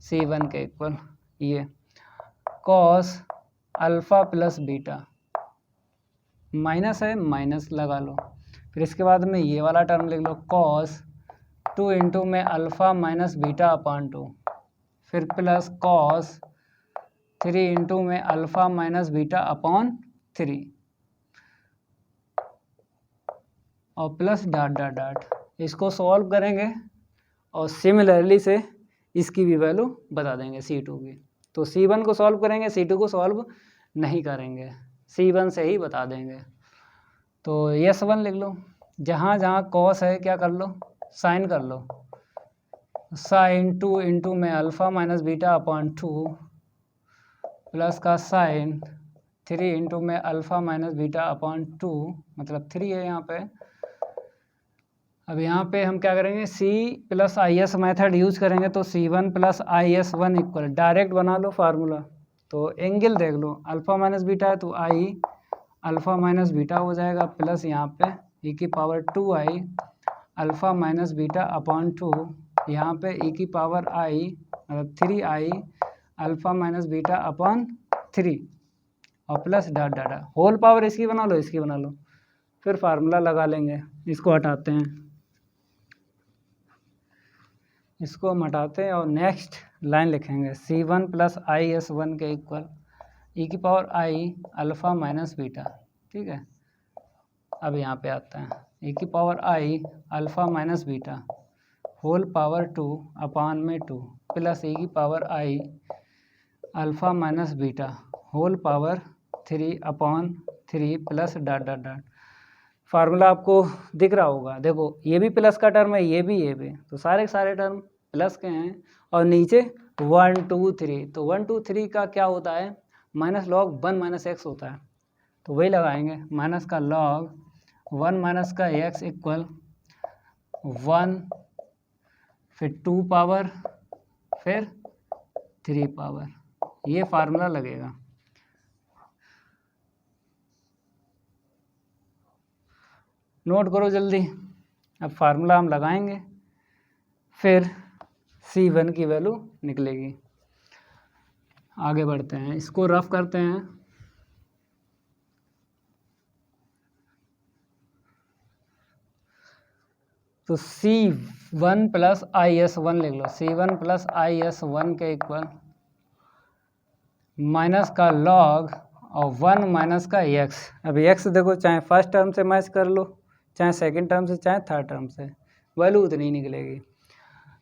[SPEAKER 1] C1 के इक्वल ये cos alpha plus beta, minus लगा लो, फिर इसके बाद में ये वाला टर्म लिख लो, कॉस 2 इंटू में अल्फ़ा माइनस बीटा अपॉन 2, फिर प्लस कॉस 3 इंटू में अल्फ़ा माइनस बीटा अपॉन 3 और प्लस डॉट डॉट डॉट। इसको सॉल्व करेंगे और सिमिलरली से इसकी भी वैल्यू बता देंगे C2 की। तो C1 को सॉल्व करेंगे, C2 को सॉल्व नहीं करेंगे, C1 से ही बता देंगे। तो S1 लिख लो, जहाँ जहाँ कॉस है क्या कर लो, साइन कर लो, साइन 2 इंटू में alpha minus beta upon 2 plus का साइन 3 इंटू में अल्फ़ा माइनस बीटा अपॉन 2, मतलब 3 है यहाँ पे। अब यहाँ पे हम क्या करेंगे, C plus IS method use करेंगे, तो C1 plus IS1 equal, direct बना लो फार्मूला। तो एंगल देख लो, अल्फ़ा माइनस बीटा है तो I अल्फ़ा माइनस बीटा हो जाएगा, प्लस यहाँ पे e की power 2i alpha minus beta upon 2, यहाँ पे e की पावर i मतलब 3i alpha minus beta upon 3 और plus dot dot, whole power इसकी बना लो, इसकी बना लो, फिर फार्मूला लगा लेंगे। इसको हटाते हैं, इसको हम हटाते हैं और नेक्स्ट लाइन लिखेंगे, C1 प्लस IS1 के इक्वल e की power i alpha minus beta, ठीक है। अब यहाँ पे आते हैं, e की power i alpha minus beta whole power 2 upon में 2 प्लस e की power i alpha minus beta whole power 3 upon 3 plus dot dot dot. Formula आपको दिख रहा होगा, देखो ये भी प्लस का टर्म है, ये भी, तो सारे टर्म प्लस के हैं। और नीचे 1 2 3, तो 1 2 3 का क्या होता है, माइनस लॉग 1 माइनस एक्स होता है, तो वही लगाएंगे, माइनस का लॉग 1 माइनस का एक्स इक्वल 1 फिर 2 पावर फिर 3 पावर, ये फार्मूला लगेगा। नोट करो जल्दी। अब फार्मूला हम लगाएंगे, फिर C1 की वैल्यू निकलेगी। आगे बढ़ते हैं, इसको रफ करते हैं। तो C1 प्लस IS1 लिख लो, C1 प्लस IS1 के इक्वल माइनस का लॉग और 1 माइनस का x। अब x देखो, चाहे फर्स्ट टर्म से मैच कर लो, चाहे सेकंड टर्म से, चाहे थर्ड टर्म से, वैल्यू उतनी ही निकलेगी।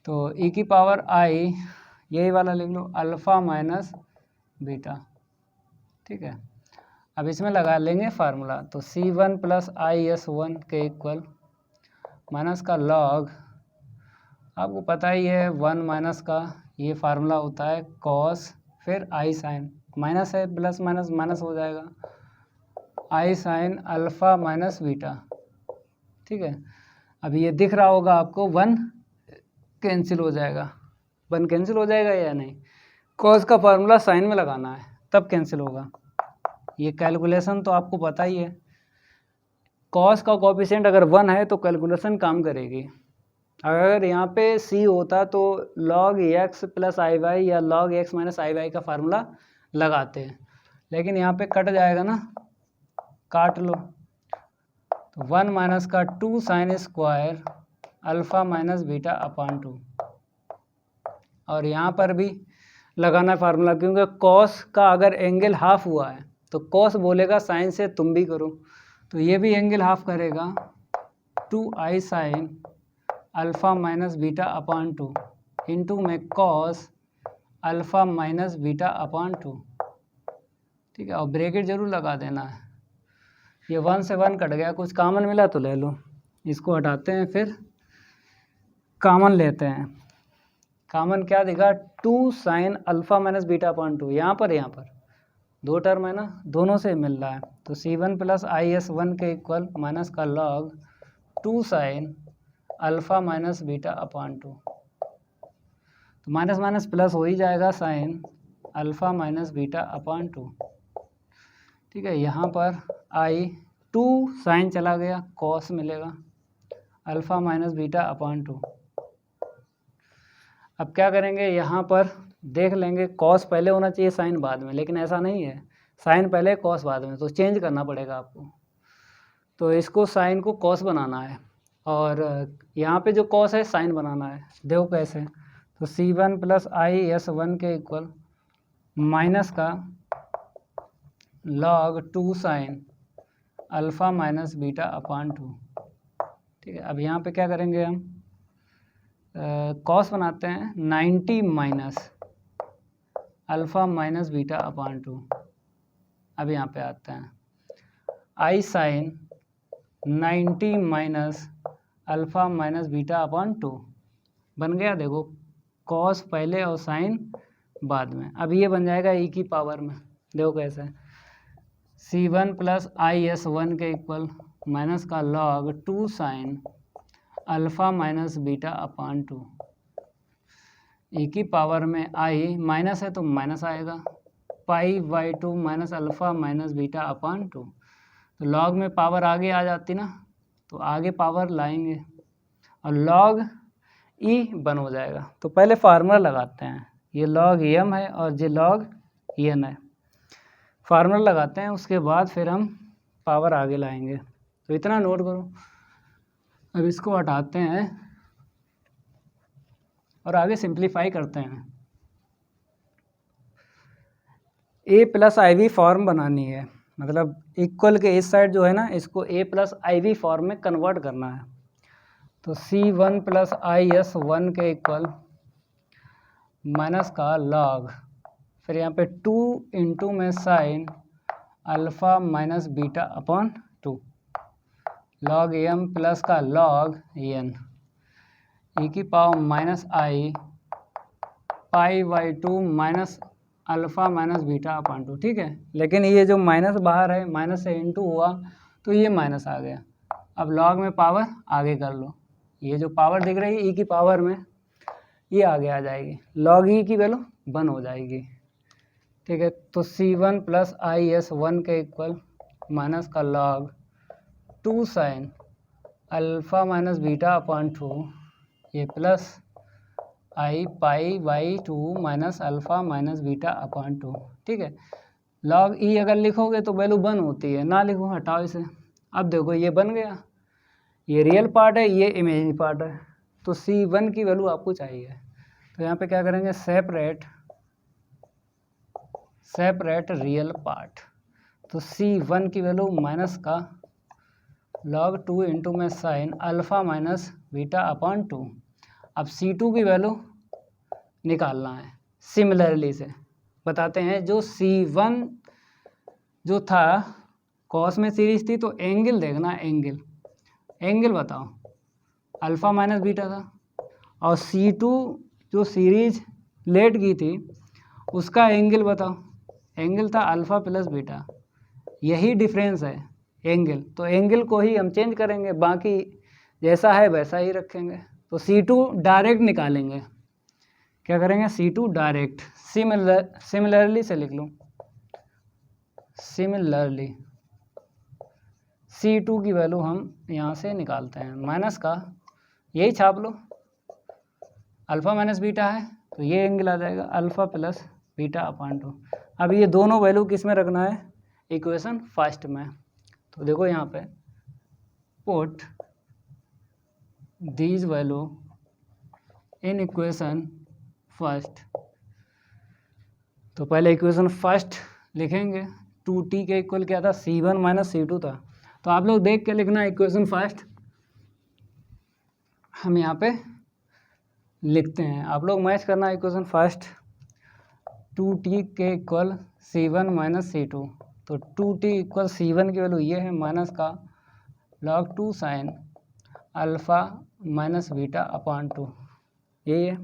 [SPEAKER 1] तो e की पावर i यही वाला लिख लो, अल्फ़ा माइनस बीटा। ठीक है, अब इसमें लगा लेंगे फार्मूला, तो C1 प्लस IS1 के इक्वल माइनस का लॉग, आपको पता ही है 1 माइनस का ये फार्मूला होता है कॉस, फिर आई साइन, माइनस है प्लस माइनस माइनस हो जाएगा, आई साइन अल्फ़ा माइनस बीटा। ठीक है, अब ये दिख रहा होगा आपको, 1 कैंसिल हो जाएगा, 1 कैंसिल हो जाएगा या नहीं, कॉस का फार्मूला साइन में लगाना है तब कैंसिल होगा। ये कैलकुलेशन तो आपको पता ही है, कॉस का कोएफिशिएंट अगर 1 है तो कैलकुलेशन काम करेगी। अगर यहाँ पे c होता तो log x प्लस आई वाई या log x माइनस आई वाई का फार्मूला लगाते हैं, लेकिन यहाँ पे कट जाएगा ना, काट लो, तो 1 माइनस का 2 sine square alpha minus beta upon 2, और यहाँ पर भी लगाना है फार्मूला, क्योंकि कॉस का अगर एंगल हाफ हुआ है तो कॉस बोलेगा साइन से तुम भी करो, तो ये भी एंगल हाफ करेगा, 2i sine alpha minus beta upon 2 into में cos alpha minus beta upon 2। ठीक है, और ब्रैकेट जरूर लगा देना है। ये 1 से 1 कट गया, कुछ कॉमन मिला तो ले लो, इसको हटाते हैं फिर कॉमन लेते हैं। कॉमन क्या दिखा, 2 sine alpha minus beta upon 2, यहाँ पर दो टर्म है ना, दोनों से मिल रहा है, तो C1 प्लस IS1 के इक्वल माइनस का log 2 sine alpha minus beta upon 2, तो माइनस माइनस प्लस हो ही जाएगा, sine alpha minus beta upon 2। ठीक है, यहाँ पर आई 2 साइन चला गया, कॉस मिलेगा अल्फ़ा माइनस बीटा अपान 2। अब क्या करेंगे, यहाँ पर देख लेंगे, कॉस पहले होना चाहिए साइन बाद में, लेकिन ऐसा नहीं है, साइन पहले कॉस बाद में, तो चेंज करना पड़ेगा आपको। तो इसको साइन को कॉस बनाना है, और यहाँ पे जो कॉस है साइन बनाना है। देखो कैसे, तो C1 प्लस IS1 के इक्वल माइनस का log 2 sine alpha minus beta upon 2। ठीक है, अब यहाँ पे क्या करेंगे हम, कॉस बनाते हैं 90 minus alpha minus beta upon 2। अब यहाँ पे आते हैं, i sine 90 minus alpha minus beta upon 2 बन गया। देखो, कॉस पहले और साइन बाद में। अब ये बन जाएगा e की पावर में, देखो कैसे, C1 प्लस IS1 के इक्वल माइनस का log 2 sine alpha minus beta upon 2, e की पावर में आई माइनस है तो माइनस आएगा, π/2 minus alpha minus beta upon 2, तो लॉग में पावर आगे आ जाती ना, तो आगे पावर लाएंगे और लॉग e 1 हो जाएगा। तो पहले फार्मूला लगाते हैं, ये लॉग m है और ये लॉग n है, फार्मूला लगाते हैं, उसके बाद फिर हम पावर आगे लाएंगे। तो इतना नोट करो। अब इसको हटाते हैं और आगे सिंप्लीफाई करते हैं। a plus I V form बनानी है, मतलब इक्वल के इस साइड जो है ना, इसको a plus I V form में कन्वर्ट करना है। तो C1 प्लस IS1 के इक्वल माइनस का लॉग, फिर यहाँ पे 2 इंटू में sine alpha minus beta upon 2, log m plus का लॉग n, e की power minus i π/2 minus alpha minus beta upon 2। ठीक है, लेकिन ये जो माइनस बाहर है, माइनस से इंटू हुआ तो ये माइनस आ गया। अब लॉग में पावर आगे कर लो, ये जो पावर दिख रही है e की पावर में, ये आगे आ जाएगी, लॉग e की वैल्यू 1 हो जाएगी। ठीक है, तो C1 प्लस IS1 के इक्वल माइनस का log 2 sine alpha minus beta upon 2, ये plus i π/2 minus alpha minus beta upon 2। ठीक है, लॉग e अगर लिखोगे तो वैल्यू 1 होती है, ना लिखो, हटाओ इसे। अब देखो ये बन गया, ये रियल पार्ट है, ये इमेजिनरी पार्ट है, तो C1 की वैल्यू आपको चाहिए। तो यहाँ पे क्या करेंगे, सेपरेट रियल पार्ट, तो C1 की वैल्यू माइनस का लॉग 2 इंटू में sine alpha minus beta upon 2। अब C2 की वैल्यू निकालना है, सिमिलरली से बताते हैं। जो C1 जो था कॉस में सीरीज थी, तो एंगल देखना, एंगल बताओ, अल्फ़ा माइनस बीटा था। और C2 जो सीरीज लेट की थी उसका एंगल बताओ, एंगल था अल्फ़ा प्लस बीटा। यही डिफरेंस है एंगल, तो एंगल को ही हम चेंज करेंगे, बाकी जैसा है वैसा ही रखेंगे। तो C2 डायरेक्ट निकालेंगे, क्या करेंगे, C2 डायरेक्ट। सिमिलरली से लिख लो, सिमिलरली C2 की वैल्यू हम यहाँ से निकालते हैं, माइनस का यही छाप लो, अल्फ़ा माइनस बीटा है तो ये एंगल आ जाएगा अल्फ़ा प्लस बीटा अपॉन 2। अब ये दोनों वैल्यू किस में रखना है, इक्वेशन फर्स्ट में। तो देखो यहाँ पे put these value in equation first. तो पहले इक्वेशन फर्स्ट लिखेंगे, 2t के इक्वल क्या था, C1 माइनस C2 था। तो आप लोग देख के लिखना इक्वेशन फर्स्ट, हम यहाँ पे लिखते हैं, आप लोग मैच करना इक्वेशन फर्स्ट। 2t के इक्वल C1 माइनस C2, तो 2t इक्वल C1 की वैल्यू ये है, माइनस का log 2 sine alpha minus beta upon 2, यही है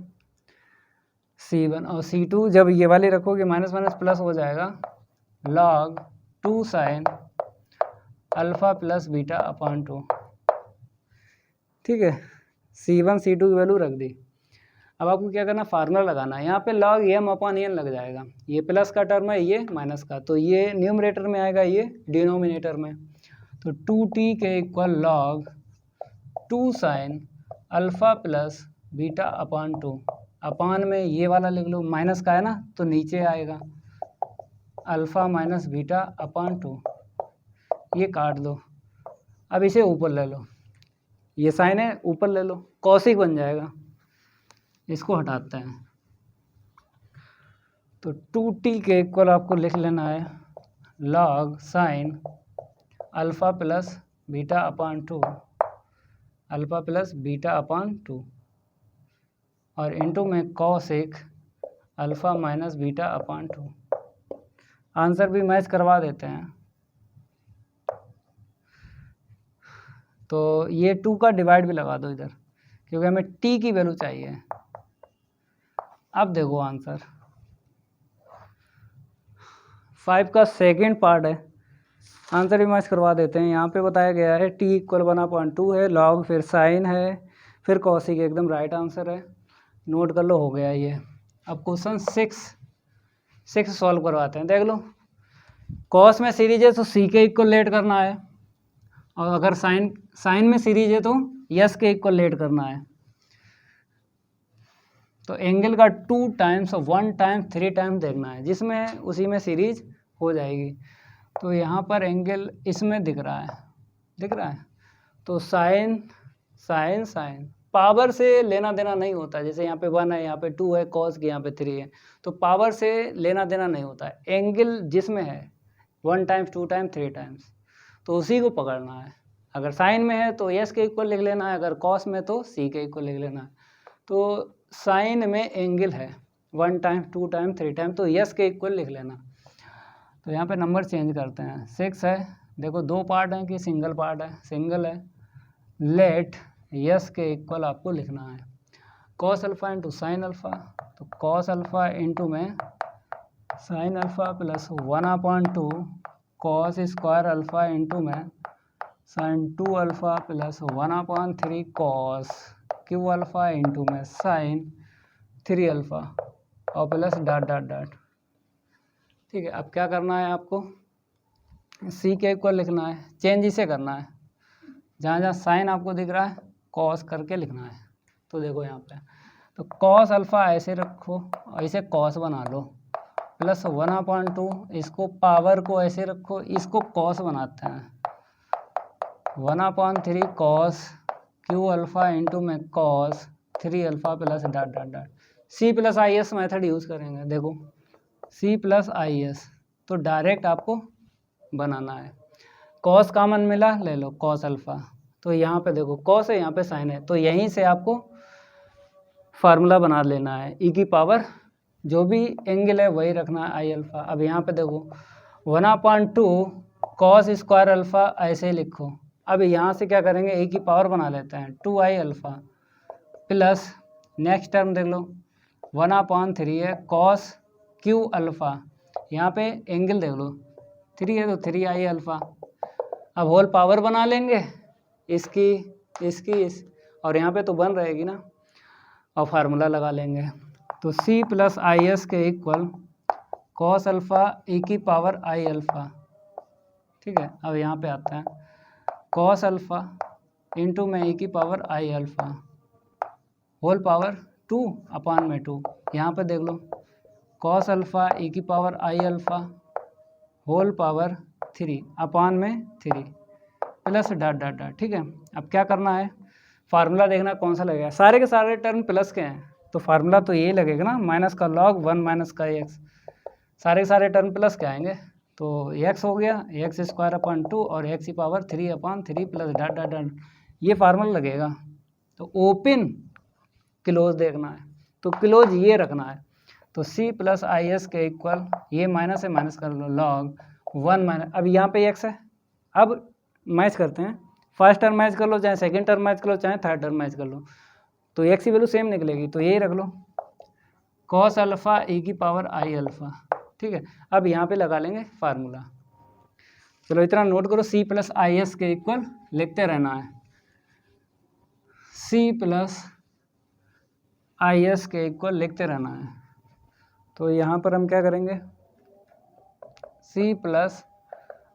[SPEAKER 1] C1। और C2 जब ये वाली रखोगे माइनस माइनस प्लस हो जाएगा, log 2 sine alpha plus beta upon 2, ठीक है। C1 C2 की वैल्यू रख दी। अब आपको क्या करना, फार्मूला लगाना है। यहाँ पे log m अपॉन n लग जाएगा, ये प्लस का टर्म है, ये माइनस का, तो ये न्यूमरेटर में आएगा, ये डिनोमिनेटर में। तो 2t के equal log 2 sine alpha plus beta upon 2, upon में ये वाला लिख लो, माइनस का है ना तो नीचे आएगा अल्फ़ा माइनस बीटा अपॉन 2, ये काट दो। अब इसे ऊपर ले लो, ये साइन है ऊपर ले लो, कॉसिक बन जाएगा, इसको हटाते हैं। तो 2t के इक्वल आपको लिख लेना है log sign alpha plus beta upon 2, alpha plus beta upon 2, और इनटू में cosec alpha minus beta upon 2। Answer भी मैच करवा देते हैं। तो ये 2 का डिवाइड भी लगा दो इधर, क्योंकि हमें t की वैल्यू चाहिए। अब देखो आंसर 5 का सेकंड पार्ट है, आंसर भी मैच करवा देते हैं। यहाँ पे बताया गया है t इक्वल 1/2 है, log फिर साइन है, फिर कॉसिक, एकदम राइट आंसर है, नोट कर लो, हो गया ये। अब क्वेश्चन 6 सॉल्व करवाते हैं, देख लो। कॉस में सीरीज है तो c के इक्वल लेट करना है, और अगर साइन में सीरीज है तो यस के इक्वल लेट करना है। तो एंगल का 2 टाइम्स और 1 टाइम्स 3 टाइम्स देखना है, जिसमें उसी में सीरीज हो जाएगी। तो यहाँ पर एंगल इसमें दिख रहा है, तो साइन पावर से लेना देना नहीं होता, जैसे यहाँ पे 1 है, यहाँ पे 2 है, कॉस की यहाँ पे 3 है, तो पावर से लेना देना नहीं होता है। एंगल जिसमें है 1 टाइम्स 2 टाइम्स 3 टाइम्स, तो उसी को पकड़ना है। अगर साइन में है तो यस के इक्वल लिख लेना है, अगर कॉस में तो सी के इक्वल लिख लेना है। तो साइन में एंगल है 1 टाइम्स 2 टाइम्स 3 टाइम्स, तो यस के इक्वल लिख लेना। तो यहाँ पे नंबर चेंज करते हैं, 6 है, देखो 2 पार्ट हैं कि सिंगल पार्ट है, सिंगल है। लेट यस के इक्वल आपको लिखना है cos alpha into sine alpha, तो कॉस अल्फ़ा इंटू में sine alpha plus 1/2 cos square alpha into में sine 2 alpha plus 1/3 cos Q alpha into में साइन 3 अल्फ़ा और प्लस डॉट डॉट डॉट। ठीक है, अब क्या करना है आपको, सी के इक्वल लिखना है, चेंज इसे करना है, जहाँ जहाँ साइन आपको दिख रहा है कॉस करके लिखना है। तो देखो यहाँ पे, तो कॉस अल्फ़ा ऐसे रखो और इसे कॉस बना लो, प्लस 1/2, इसको पावर को ऐसे रखो, इसको कॉस बनाते हैं, 1/3 कॉस क्यू अल्फ़ा इंटू में cos 3 alpha plus dot dot dot. C plus आई एस मैथड यूज़ करेंगे, देखो सी प्लस आई एस, तो डायरेक्ट आपको बनाना है। कॉस कॉमन मिला, ले लो कॉस अल्फ़ा, तो यहाँ पे देखो कॉस है, यहाँ पे साइन है, तो यहीं से आपको फार्मूला बना लेना है, ई की पावर जो भी एंगल है वही रखना है आई अल्फ़ा। अब यहाँ पे देखो 1/2 कॉस स्क्वायर अल्फ़ा ऐसे ही लिखो। अब यहाँ से क्या करेंगे, ए की पावर बना लेते हैं 2i alpha plus next term देख लो 1/3 है कॉस क्यू अल्फ़ा, यहाँ पे एंगल देख लो 3 है तो 3i अल्फ़ा। अब होल पावर बना लेंगे इसकी इस और यहाँ पे तो बन रहेगी ना, और फार्मूला लगा लेंगे। तो c प्लस आई एस के इक्वल कॉस अल्फ़ा e की पावर i अल्फ़ा। ठीक है, अब यहाँ पे आता है कॉस अल्फ़ा इंटू में e की power i alpha whole power 2/2। यहाँ पे देख लो कॉस अल्फ़ा e की power i alpha whole power 3/3 plus dot dot dot. ठीक है, अब क्या करना है, फार्मूला देखना कौन सा लगेगा। सारे के सारे टर्म प्लस के हैं तो फार्मूला तो यही लगेगा ना, माइनस का लॉग 1 माइनस का एक्स। सारे के सारे टर्म प्लस के आएंगे तो एक्स हो गया x² और x की power 3/3 plus dot dot dot, ये फार्मूला लगेगा। तो ओपन क्लोज देखना है तो क्लोज ये रखना है। तो c प्लस आई एस के इक्वल ये माइनस है, माइनस कर लो लॉग 1 माइनस, अब यहाँ पे x है। अब मैच करते हैं, फर्स्ट टर्म मैच कर लो, चाहे सेकंड टर्म मैच कर लो, चाहे थर्ड टर्म मैच कर लो, तो x की वैल्यू सेम निकलेगी। तो यही रख लो कॉस अल्फ़ा e की पावर i अल्फ़ा। ठीक है, अब यहाँ पे लगा लेंगे फार्मूला। चलो इतना नोट करो, c प्लस आई एस के इक्वल लिखते रहना है, c प्लस आई एस के इक्वल लिखते रहना है। तो यहाँ पर हम क्या करेंगे, c प्लस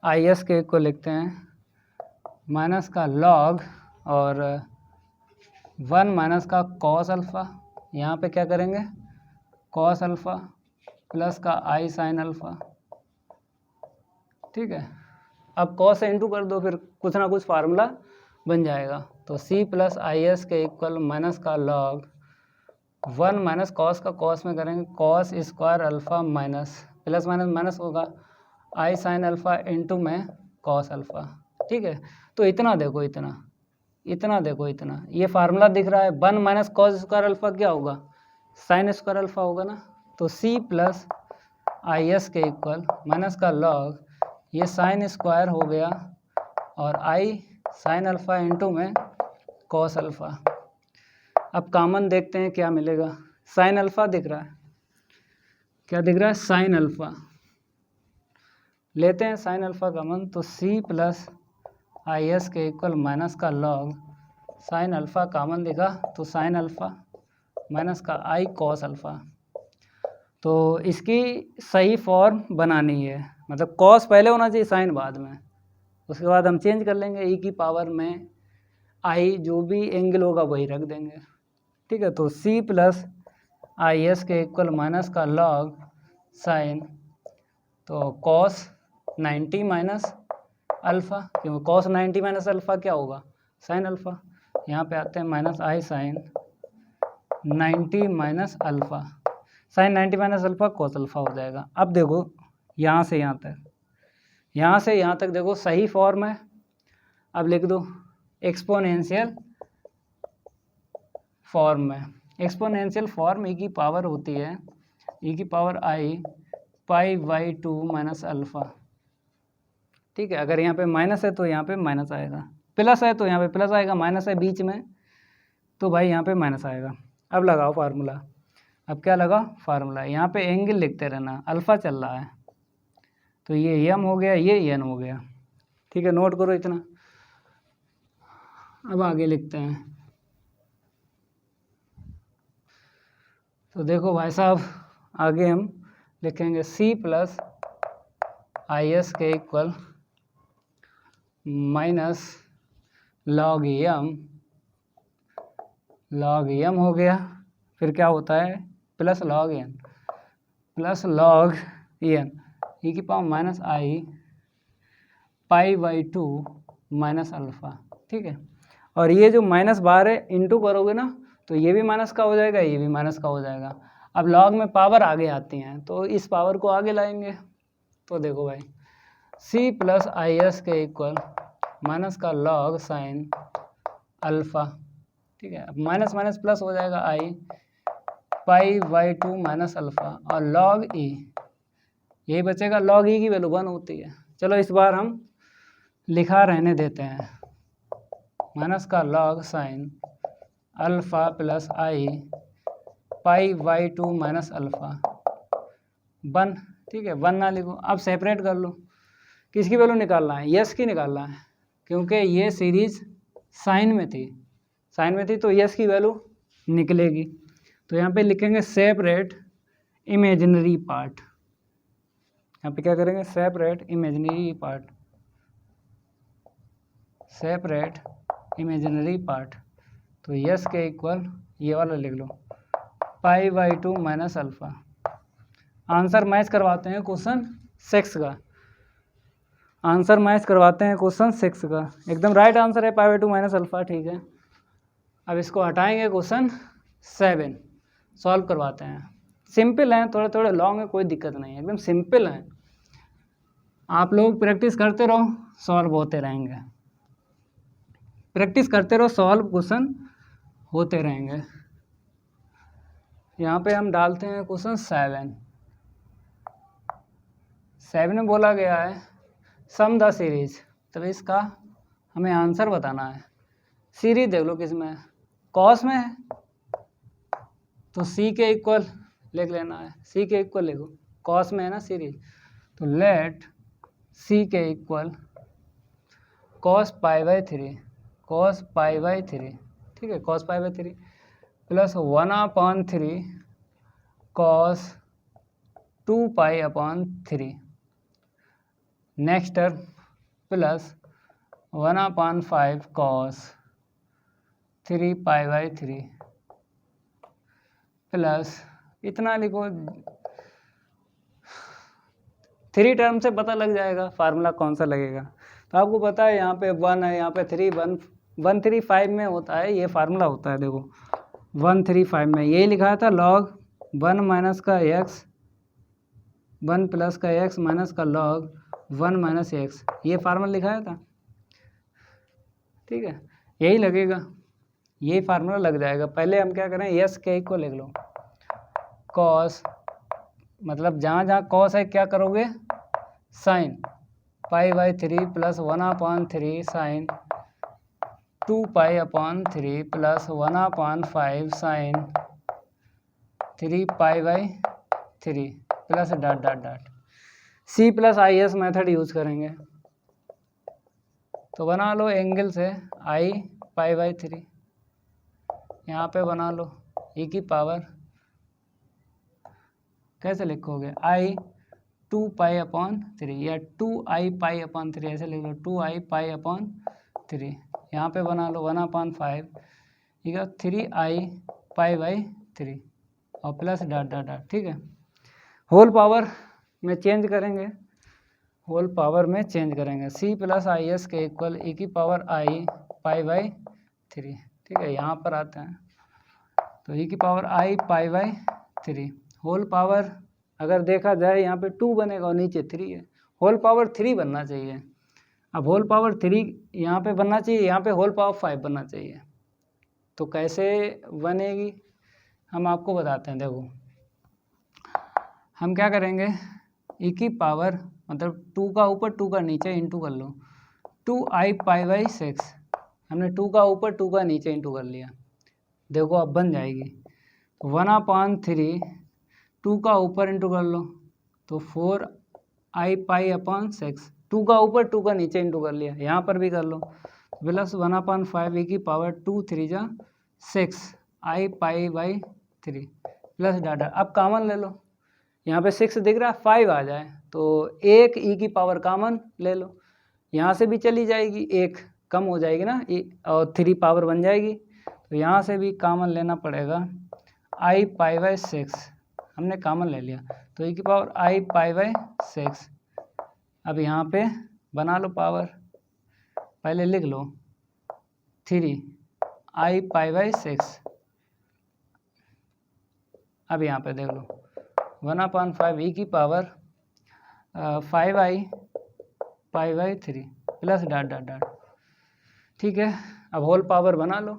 [SPEAKER 1] आई एस के इक्वल लिखते हैं माइनस का लॉग और 1 माइनस का कॉस अल्फ़ा, यहाँ पे क्या करेंगे कॉस अल्फ़ा प्लस का आई साइन अल्फ़ा। ठीक है, अब कॉस से इंटू कर दो, फिर कुछ ना कुछ फार्मूला बन जाएगा। तो c प्लस आई एस के इक्वल माइनस का लॉग 1 माइनस कॉस का कॉस में करेंगे cos square alpha minus plus minus minus होगा आई साइन अल्फ़ा इंटू में कॉस अल्फ़ा। ठीक है, तो इतना देखो, इतना देखो, इतना ये फार्मूला दिख रहा है 1 माइनस कॉस स्क्वायर अल्फ़ा क्या होगा, साइन स्क्वायर अल्फ़ा होगा ना। तो c प्लस आई एस के इक्वल माइनस का लॉग ये साइन स्क्वायर हो गया और i साइन अल्फ़ा इंटू में कॉस अल्फ़ा। अब कॉमन देखते हैं क्या मिलेगा, साइन अल्फ़ा दिख रहा है, क्या दिख रहा है साइन अल्फ़ा, लेते हैं साइन अल्फ़ा कॉमन। तो c प्लस आई एस के इक्वल माइनस का लॉग साइन अल्फ़ा कॉमन दिखा तो साइन अल्फ़ा माइनस का आई कॉस अल्फ़ा। तो इसकी सही फॉर्म बनानी है, मतलब कॉस पहले होना चाहिए साइन बाद में, उसके बाद हम चेंज कर लेंगे e की पावर में आई जो भी एंगल होगा वही रख देंगे। ठीक है, तो c प्लस आई एस के इक्वल माइनस का लॉग साइन तो कॉस 90 माइनस अल्फ़ा, क्योंकि कॉस 90 माइनस अल्फ़ा क्या होगा साइन अल्फ़ा। यहाँ पे आते हैं minus i sine 90 minus alpha, sine 90 minus alpha cos alpha हो जाएगा। अब देखो यहाँ से यहाँ तक, यहाँ से यहाँ तक देखो सही फॉर्म है। अब लिख दो एक्सपोनेंशियल फॉर्म में, एक्सपोनेंशियल फॉर्म e की पावर होती है e की पावर i π/2 माइनस अल्फ़ा। ठीक है, अगर यहाँ पे माइनस है तो यहाँ पे माइनस आएगा, प्लस है तो यहाँ पे प्लस आएगा, माइनस है बीच में तो भाई यहाँ पे माइनस आएगा। अब लगाओ फार्मूला, अब क्या लगा फार्मूला, यहाँ पे एंगल लिखते रहना, अल्फ़ा चल रहा है तो ये m हो गया, ये n हो गया। ठीक है, नोट करो इतना। अब आगे लिखते हैं, तो देखो भाई साहब आगे हम लिखेंगे c प्लस आई एस के इक्वल माइनस लॉग m हो गया, फिर क्या होता है प्लस लॉग n e की power minus i π/2 minus alpha. ठीक है, और ये जो माइनस बाहर है इंटू करोगे ना तो ये भी माइनस का हो जाएगा, ये भी माइनस का हो जाएगा। अब लॉग में पावर आगे आती हैं तो इस पावर को आगे लाएंगे। तो देखो भाई c प्लस आई एस के इक्वल माइनस का लॉग साइन अल्फ़ा। ठीक है, अब माइनस माइनस प्लस हो जाएगा i pi by 2 minus alpha और लॉग ई, यही बचेगा। लॉग ई की वैल्यू 1 होती है। चलो इस बार हम लिखा रहने देते हैं, माइनस का log sign alpha plus I pi by 2 minus alpha 1, ठीक है। 1 ना लिखो, अब सेपरेट कर लो। किसकी वैल्यू निकालना है? यस की निकालना है, क्योंकि ये सीरीज साइन में थी, तो यस की वैल्यू निकलेगी। तो यहाँ पे लिखेंगे सेपरेट इमेजिनरी पार्ट। यहाँ पे क्या करेंगे? Separate imaginary part, separate imaginary part. तो यस के इक्वल ये वाला लिख लो, pi by 2 minus alpha. Answer match करवाते हैं क्वेश्चन 6 का, आंसर मैच करवाते हैं क्वेश्चन 6 का। एकदम राइट आंसर है पाई बाई 2 माइनस अल्फ़ा, ठीक है। अब इसको हटाएंगे, क्वेश्चन 7 सॉल्व करवाते हैं। सिंपल हैं, थोड़े थोड़े लॉन्ग है, कोई दिक्कत नहीं है, एकदम सिंपल है। आप लोग प्रैक्टिस करते रहो, सॉल्व होते रहेंगे। प्रैक्टिस करते रहो, सॉल्व क्वेश्चन होते रहेंगे। यहाँ पे हम डालते हैं क्वेश्चन 7 में बोला गया है सम द सीरीज, तब इसका हमें आंसर बताना है। सीरीज देख लो किस में है, कॉस में है, तो सी के इक्वल लिख लेना है। सी के इक्वल लिखो, कॉस में है ना सीरीज, तो लेट सी के equal cos pi by 3, cos pi by 3, ठीक है, cos pi by 3 plus 1/3 cos 2 pi upon 3, next term plus 1/5 cos 3 pi by 3 plus इतना लिखो। 3 टर्म से पता लग जाएगा फार्मूला कौन सा लगेगा। तो आपको पता है यहाँ पे 1 है, यहाँ पे 3, 135 में होता है, ये फार्मूला होता है। देखो 135 में यही लिखा था, लॉग 1 माइनस का एक्स 1 प्लस का एक्स माइनस का लॉग 1 माइनस एक्स, ये फार्मूला लिखाया था, ठीक है। यही लगेगा, यही फार्मूला लग जाएगा। पहले हम क्या करें, यस के इक्वल लिख लो, कॉस मतलब जहाँ जहाँ कॉस है क्या करोगे, sine pi by 3 plus 1/3 sine 2 pi upon 3 plus 1/5 sine 3 pi by 3 plus dot dot dot. C plus I S method use करेंगे, तो बना लो एंगल से आई पाई बाई 3, यहाँ पे बना लो ई की पावर, कैसे लिखोगे, आई 2 पाई अपॉन 3 या 2i पाई अपॉन 3, ऐसे लिख लो 2i पाई अपॉन 3। यहाँ पे बना लो 1/5, ठीक है, 3i पाई बाई 3 और प्लस डॉट डॉट डॉट, ठीक है। होल पावर में चेंज करेंगे, होल पावर में चेंज करेंगे। सी प्लस आई एस के इक्वल ई की पावर आई पाई बाई 3, ठीक है। यहाँ पर आते हैं तो ई की power I pi by 3, whole power अगर देखा जाए यहाँ पे 2 बनेगा और नीचे 3 है, होल पावर 3 बनना चाहिए। अब होल पावर 3 यहाँ पे बनना चाहिए, यहाँ पे होल पावर 5 बनना चाहिए। तो कैसे बनेगी हम आपको बताते हैं। देखो हम क्या करेंगे, ई की पावर मतलब 2 का ऊपर 2 का नीचे इंटू कर लो, 2i पाई बाई 6, हमने 2 का ऊपर 2 का नीचे इंटू कर लिया। देखो अब बन जाएगी 1/3, 2 का ऊपर इंटू कर लो तो 4i पाई अपॉन 6, 2 का ऊपर 2 का नीचे इंटू कर लिया, यहाँ पर भी कर लो प्लस 1/5 ई की पावर 2 3 जा 6 i pi by 3 plus data. अब कॉमन ले लो, यहाँ पे 6 दिख रहा है, 5 आ जाए तो 1 ई की पावर कॉमन ले लो, यहाँ से भी चली जाएगी, 1 कम हो जाएगी ना और 3 पावर बन जाएगी, तो यहाँ से भी कॉमन लेना पड़ेगा i पाई बाई 6, हमने कॉमन ले लिया तो ई की पावर i पाई बाई 6। अब यहाँ पे बना लो पावर, पहले लिख लो 3 i पाई बाई 6, अब यहाँ पे देख लो 1/5 ई की power 5i pi by 3 plus dot dot dot, ठीक है। अब होल पावर बना लो,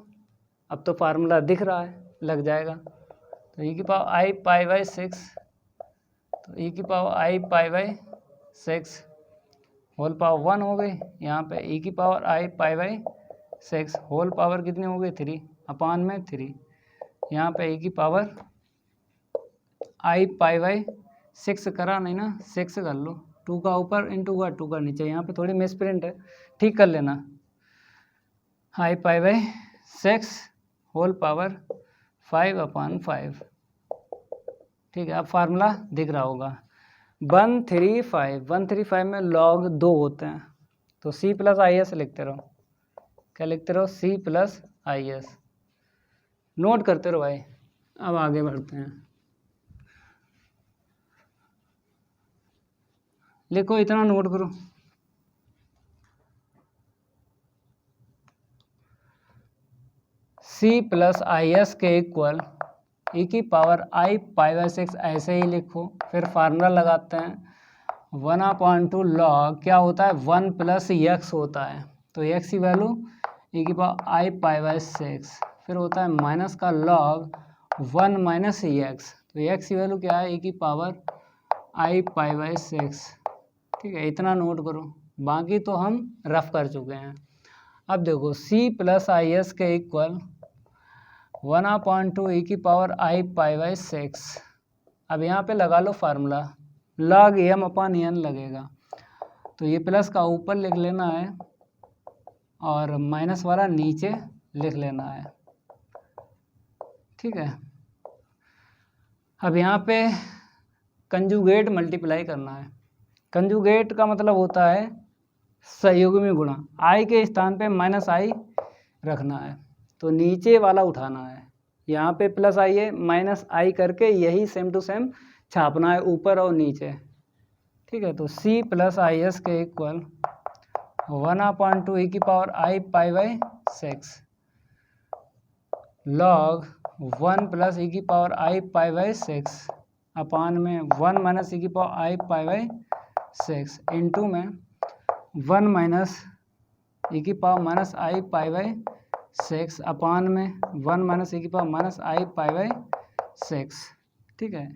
[SPEAKER 1] अब तो फार्मूला दिख रहा है, लग जाएगा तो e की पावर आई पाई बाई 6, तो e की power I pi by 6 whole power 1 हो गई। यहाँ पे e की power I pi by 6 whole power कितनी हो गई 3 अपान में 3। यहाँ पे e की पावर आई पाई बाई 6 करा नहीं ना, 6 कर लो, 2 का ऊपर इंटू का 2 का नीचे, यहाँ पे थोड़ी मिस प्रिंट है, ठीक कर लेना। आई पाई बाई 6 होल पावर 5 अपान 5, ठीक है। अब फार्मूला दिख रहा होगा 135 में log 2 होते हैं, तो c प्लस आई एस लिखते रहो। क्या लिखते रहो? c plus I S, note करते रहो भाई। अब आगे बढ़ते हैं, लिखो, इतना नोट करो। c प्लस आई एस के इक्वल e की पावर आई पाई बाई 6 ऐसे ही लिखो। फिर फार्मूला लगाते हैं 1/2 log क्या होता है 1 प्लस एक्स होता है, तो एक्स की वैल्यू e की पावर आई पाई बाई 6, फिर होता है माइनस का log 1 माइनस एक्स, तो एक्स की वैल्यू क्या है e की पावर आई पाई बाई 6, ठीक है। इतना नोट करो, बाकी तो हम रफ कर चुके हैं। अब देखो c प्लस आई एस के इक्वल 1/2 e की पावर आई पाई बाई 6। अब यहाँ पे लगा लो फार्मूला, log m अपान n लगेगा, तो ये प्लस का ऊपर लिख लेना है और माइनस वाला नीचे लिख लेना है, ठीक है। अब यहाँ पे कंजुगेट मल्टीप्लाई करना है। कंजुगेट का मतलब होता है सहयोगी गुणा, आई के स्थान पे माइनस आई रखना है, तो नीचे वाला उठाना है। यहाँ पे प्लस आई है, माइनस आई करके यही सेम टू सेम छापना है ऊपर और नीचे, ठीक है। तो c प्लस आई एस के इक्वल 1/2 e की power I pi by 6 log 1 plus e की पावर आई पाई बाई 6 अपान में 1 माइनस e की power I pi by 6 into में 1 माइनस e की power minus I pi by 6 अपान में 1 माइनस e की power minus I pi by 6, ठीक है।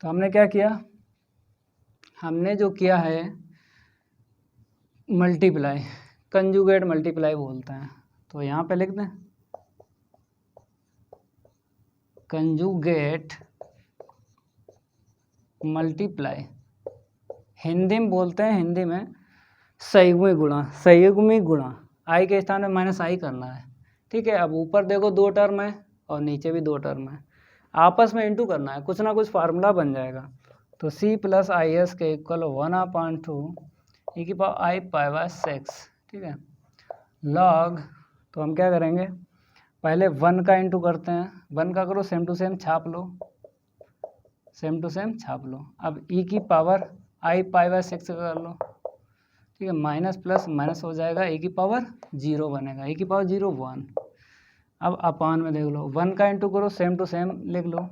[SPEAKER 1] तो हमने क्या किया, हमने जो किया है मल्टीप्लाई, कंजुगेट मल्टीप्लाई बोलते हैं, तो यहाँ पे लिख दें कंजुगेट मल्टीप्लाई, हिंदी में बोलते हैं, हिंदी में संयुग्मी गुणा, संयुग्मी गुणा, आई के स्थान में माइनस आई करना है, ठीक है। अब ऊपर देखो 2 टर्म है और नीचे भी 2 टर्म है, आपस में इंटू करना है, कुछ ना कुछ फार्मूला बन जाएगा। तो c प्लस आई एस के इक्वल 1/2 e की पावर आई पाई बाई 6, ठीक है। log, तो हम क्या करेंगे, पहले 1 का इंटू करते हैं, 1 का करो सेम टू सेम छाप लो, सेम टू सेम छाप लो। अब e की पावर आई पाई बाई 6 कर लो, ठीक है, माइनस प्लस माइनस हो जाएगा, e की पावर 0 बनेगा, e की पावर 0 1। अब अपान में देख लो, 1 का इंटू करो सेम टू सेम लिख लो,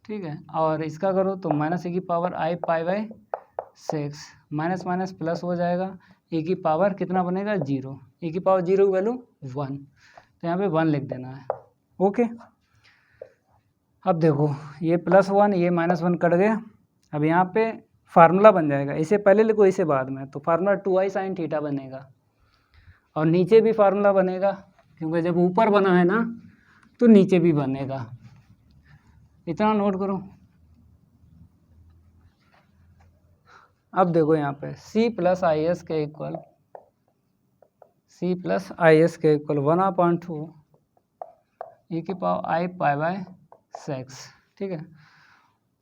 [SPEAKER 1] ठीक है, और इसका करो तो माइनस e की power I pi by 6, minus minus plus हो जाएगा, e की पावर कितना बनेगा 0, e की पावर 0 की वैल्यू 1, तो यहाँ पे 1 लिख देना है, ओके। अब देखो ये +1 ये -1 कट गया, अब यहाँ पे फार्मूला बन जाएगा, इसे पहले लिखो इसे बाद में, तो फार्मूला 2i sin थीटा बनेगा, और नीचे भी फार्मूला बनेगा, क्योंकि जब ऊपर बना है ना तो नीचे भी बनेगा, इतना नोट करो। अब देखो यहाँ पे c प्लस आई एस के इक्वल 1/2 e की पावर आई पाई बाई 6, ठीक है।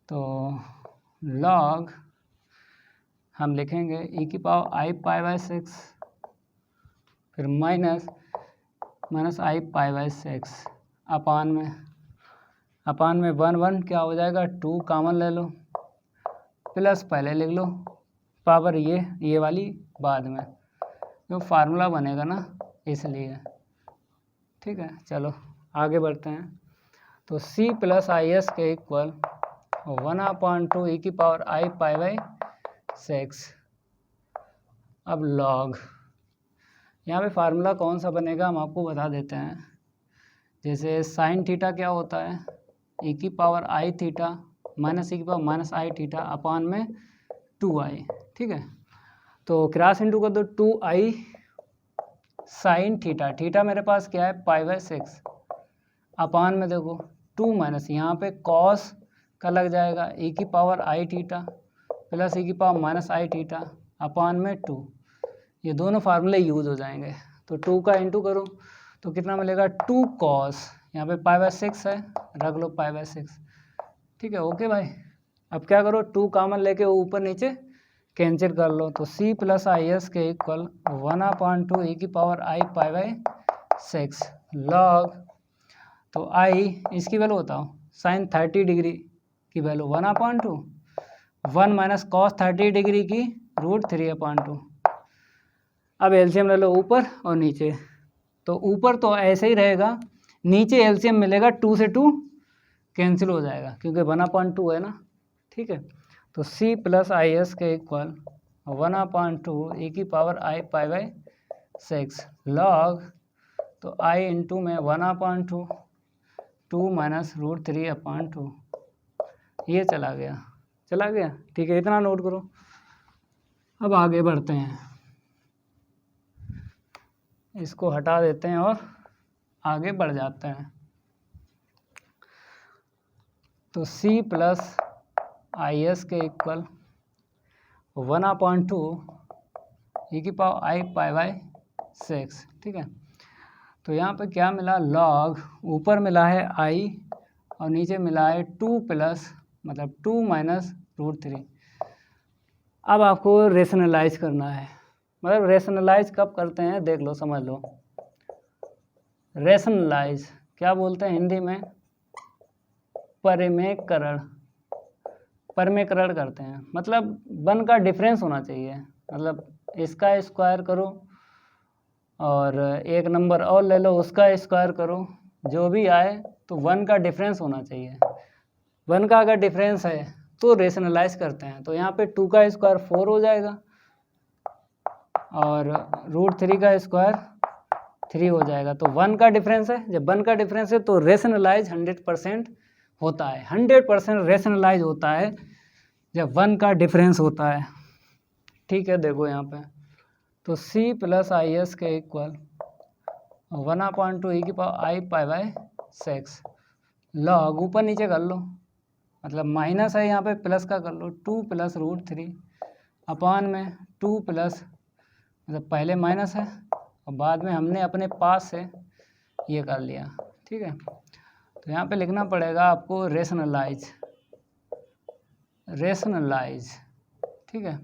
[SPEAKER 1] तो log हम लिखेंगे e की पावर आई पाई बाई 6, फिर माइनस आई पाई बाई 6 अपान में 1 1 क्या हो जाएगा 2 कॉमन ले लो, प्लस पहले लिख लो, पावर ये वाली बाद में, जो फार्मूला बनेगा ना इसलिए, ठीक है। चलो आगे बढ़ते हैं, तो c प्लस आई एस के इक्वल 1/2 e की पावर आई पाई बाई 6। अब log, यहाँ पे फार्मूला कौन सा बनेगा हम आपको बता देते हैं। जैसे साइन थीटा क्या होता है, ई की पावर आई थीटा माइनस ई की पावर माइनस आई थीटा अपान में 2i, ठीक है। तो क्रॉस इंटू कर दो 2i साइन थीटा, थीटा मेरे पास क्या है पाई/6 अपान में देखो 2 माइनस यहाँ पे कॉस का लग जाएगा ई की पावर आई थीटा प्लस ई की पावर माइनस आई थीटा अपान में 2, ये दोनों फार्मूले यूज हो जाएंगे। तो 2 का इंटू करो तो कितना मिलेगा 2 कॉस, यहाँ पे पाई/6 है, रख लो पाई/6, ठीक है। ओके भाई, अब क्या करो 2 कॉमन लेके ऊपर नीचे कैंसिल कर लो, तो c प्लस आई एस के इक्वल 1/2 ई की पावर आई पाई/6 लॉग, तो आई इसकी वैल्यू बताओ साइन 30 डिग्री की वैल्यू 1/2, 1 माइनस कॉस 30 डिग्री की √3/2। अब एलसीएम ले लो ऊपर और नीचे, तो ऊपर तो ऐसे ही रहेगा, नीचे एलसीएम मिलेगा 2 से 2 कैंसिल हो जाएगा क्योंकि 1/2 है ना, ठीक है। तो c प्लस आई एस के इक्वल 1/2 ई की पावर आई पाई/6 लॉग, तो i इंटू में 1/2 2 माइनस √3/2, ये चला गया, ठीक है। इतना नोट करो। अब आगे बढ़ते हैं, इसको हटा देते हैं और आगे बढ़ जाते हैं। तो c प्लस आई एस के इक्वल 1/2 ई की पावर आई पाई/6, ठीक है। तो यहाँ पे क्या मिला लॉग, ऊपर मिला है i और नीचे मिला है 2 प्लस मतलब 2 माइनस √3। अब आपको रेशनलाइज करना है, मतलब रेशनलाइज कब करते हैं देख लो, समझ लो। रेशनलाइज क्या बोलते हैं हिंदी में, परिमेयकरण करते हैं, मतलब 1 का डिफरेंस होना चाहिए, मतलब इसका स्क्वायर करो और एक नंबर और ले लो उसका स्क्वायर करो, जो भी आए तो 1 का डिफरेंस होना चाहिए। 1 का अगर डिफरेंस है तो रेशनलाइज करते हैं, तो यहाँ पे 2 का स्क्वायर 4 हो जाएगा और √3 का स्क्वायर 3 हो जाएगा। तो 1 का डिफरेंस है, जब 1 का डिफरेंस है तो रेशनलाइज 100% होता है, 100% रेशनलाइज होता है जब 1 का डिफरेंस होता है, ठीक है। देखो यहाँ पे तो c प्लस आई एस के इक्वल 1/2 ई की पावर आई पाई/6 लॉग, ऊपर नीचे कर लो, मतलब माइनस है यहाँ पे प्लस का कर लो 2 प्लस √3 अपान में 2 प्लस मतलब पहले माइनस है और बाद में हमने अपने पास से ये कर लिया, ठीक है। तो यहाँ पे लिखना पड़ेगा आपको रेशनलाइज, ठीक है।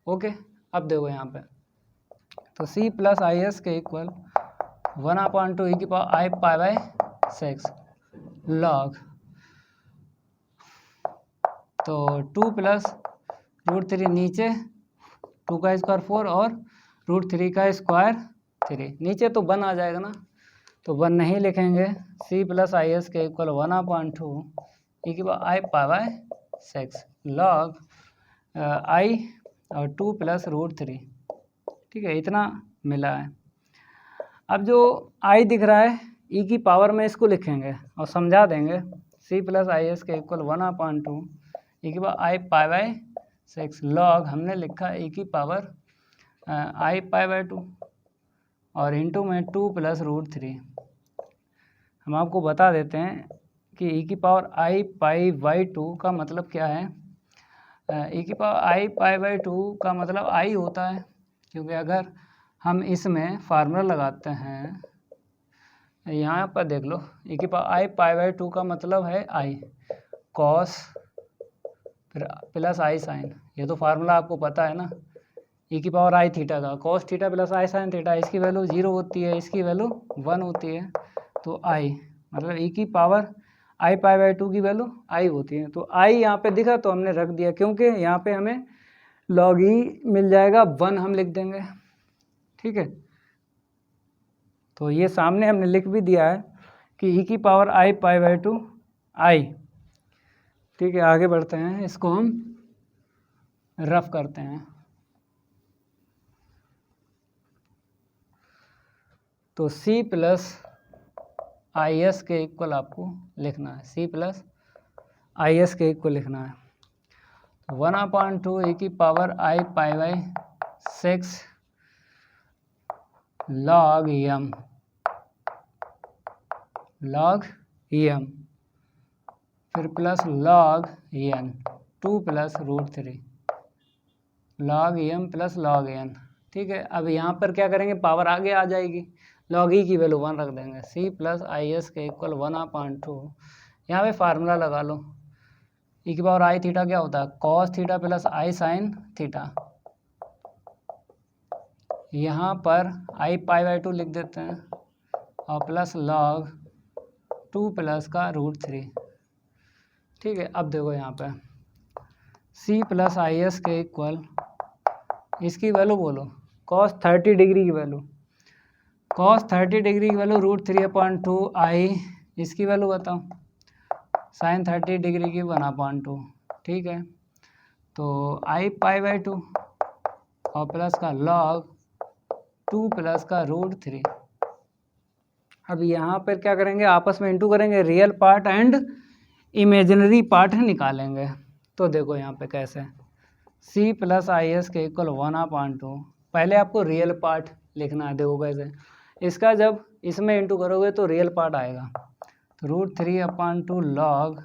[SPEAKER 1] ओके, अब देखो यहाँ पे तो c प्लस आई एस के इक्वल 1/2 ई की पावर आई पाई/6 लॉग, तो 2 प्लस √3 नीचे 2 का स्क्वायर 4 और √3 का स्क्वायर 3, नीचे तो 1 आ जाएगा ना, तो 1 नहीं लिखेंगे। c प्लस आई एस के इक्वल 1/2 ई की पावर आई पाई/6 लॉग i और 2 प्लस √3, ठीक है, इतना मिला है। अब जो i दिख रहा है e की पावर में इसको लिखेंगे और समझा देंगे। c प्लस आई एस के इक्वल 1/2 ई की पावर आई पाई/6 लॉग, हमने लिखा e की पावर आई पाई/2 और इंटू में 2 प्लस √3। हम आपको बता देते हैं कि e की पावर आई पाई/2 का मतलब क्या है। e की पावर आई पाई/2 का मतलब i होता है, क्योंकि अगर हम इसमें फार्मूला लगाते हैं, यहाँ पर देख लो e की पावर आई पाई/2 का मतलब है i कॉस फिर प्लस आई साइन, ये तो फार्मूला आपको पता है ना, e की पावर आई थीटा का कॉस थीटा प्लस आई साइन थीटा, इसकी वैल्यू 0 होती है, इसकी वैल्यू 1 होती है, तो i मतलब e की पावर आई पाई/2 की वैल्यू i होती है। तो i यहाँ पे दिखा तो हमने रख दिया, क्योंकि यहाँ पे हमें log e मिल जाएगा 1 हम लिख देंगे, ठीक है। तो ये सामने हमने लिख भी दिया है कि e की पावर आई पाई/2 i, ठीक है। आगे बढ़ते हैं, इसको हम रफ करते हैं। तो c प्लस आई एस के इक्वल आपको लिखना है, सी प्लस आई एस के इक्वल लिखना है। 1/2 e की power I pi by 6 log m फिर plus log n 2 plus √3 log m plus log n। ठीक है, अब यहाँ पर क्या करेंगे, पावर आगे आ जाएगी, log e की वैल्यू 1 रख देंगे, c प्लस आई एस के इक्वल 1/2। यहाँ पे फार्मूला लगा लो, e की पावर आई थीटा क्या होता है, कॉस थीटा प्लस आई साइन थीटा। यहाँ पर आई पाई बाई 2 लिख देते हैं और प्लस log 2 प्लस का √3। ठीक है, अब देखो यहाँ पे c प्लस आई एस के इक्वल, इसकी वैल्यू बोलो, cos 30 डिग्री की वैल्यू, cos 30 डिग्री की वैल्यू √3/2 आई, इसकी वैल्यू बताओ, sin 30 डिग्री की 1/2। ठीक है, तो आई पाई बाई 2 और प्लस का log 2 प्लस का √3। अब यहाँ पर क्या करेंगे, आपस में इंटू करेंगे, real part and imaginary part निकालेंगे। तो देखो यहाँ पे कैसे, c प्लस आई एस के इक्वल 1/2, पहले आपको रियल पार्ट लिखना है। देखो कैसे, इसका जब इसमें इंटू करोगे तो रियल पार्ट आएगा, तो √3/2 log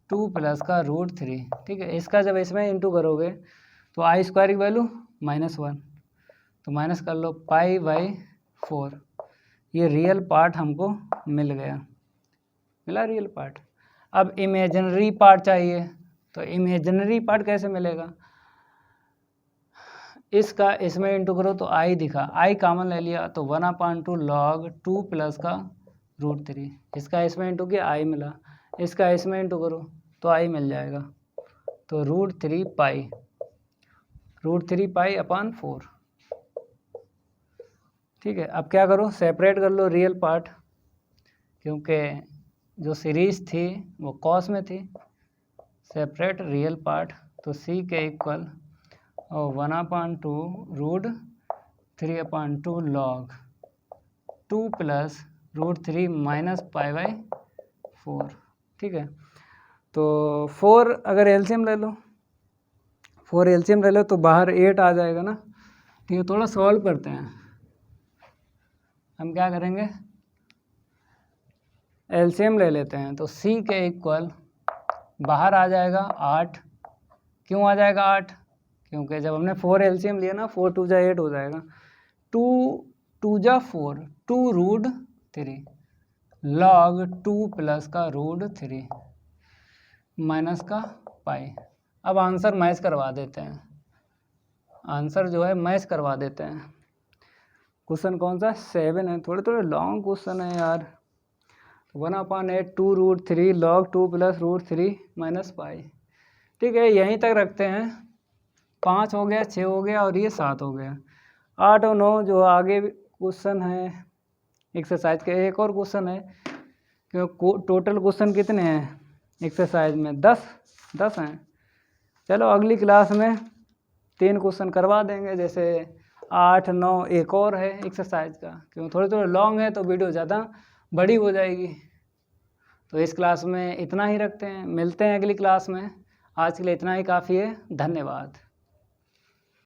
[SPEAKER 1] 2 प्लस का √3। ठीक है, इसका जब इसमें इंटू करोगे तो आई स्क्वायर की वैल्यू -1, तो माइनस कर लो पाई बाई 4। ये रियल पार्ट हमको मिल गया, मिला रियल पार्ट। अब इमेजिनरी पार्ट चाहिए, तो इमेजिनरी पार्ट कैसे मिलेगा, इसका इसमें इंटू करो तो आई दिखा, आई कॉमन ले लिया तो 1/2 log 2 प्लस का √3। इसका इसमें इंटू किया, आई मिला, इसका इसमें इंटू करो तो आई मिल जाएगा, तो √3 पाई अपॉन 4। ठीक है, अब क्या करो, सेपरेट कर लो रियल पार्ट, क्योंकि जो सीरीज थी वो कॉस में थी, सेपरेट रियल पार्ट, तो c के इक्वल और 1/2 √3/2 log 2 plus √3 minus pi by 4। ठीक है, तो 4 अगर एलसीएम ले लो, 4 एलसीएम ले लो तो बाहर 8 आ जाएगा ना। ठीक है, थोड़ा सॉल्व करते हैं, हम क्या करेंगे, एलसीएम ले लेते हैं, तो c के इक्वल बाहर आ जाएगा 8। क्यों आ जाएगा 8, क्योंकि जब हमने 4 एलसीएम लिया ना, 4 2 जा 8 हो जाएगा, 2 2 जा 4, 2 √3 log 2 प्लस का √3 माइनस का पाई। अब आंसर मैच करवा देते हैं, आंसर जो है मैच करवा देते हैं। क्वेश्चन कौन सा, 7 है, थोड़े थोड़े लॉन्ग क्वेश्चन है यार। 1/8 2 √3 log 2 प्लस √3 माइनस पाई। ठीक है, यहीं तक रखते हैं, 5 हो गया, 6 हो गया और ये 7 हो गया, 8 और 9 जो आगे क्वेश्चन है एक्सरसाइज के। एक और क्वेश्चन है, क्यों टोटल क्वेश्चन कितने हैं एक्सरसाइज में, 10 हैं। चलो अगली क्लास में 3 क्वेश्चन करवा देंगे, जैसे 8 9 एक और है एक्सरसाइज का, क्यों थोड़े थोड़े लॉन्ग है तो वीडियो ज़्यादा बड़ी हो जाएगी। तो इस क्लास में इतना ही रखते हैं, मिलते हैं अगली क्लास में। आज के लिए इतना ही काफ़ी है, धन्यवाद।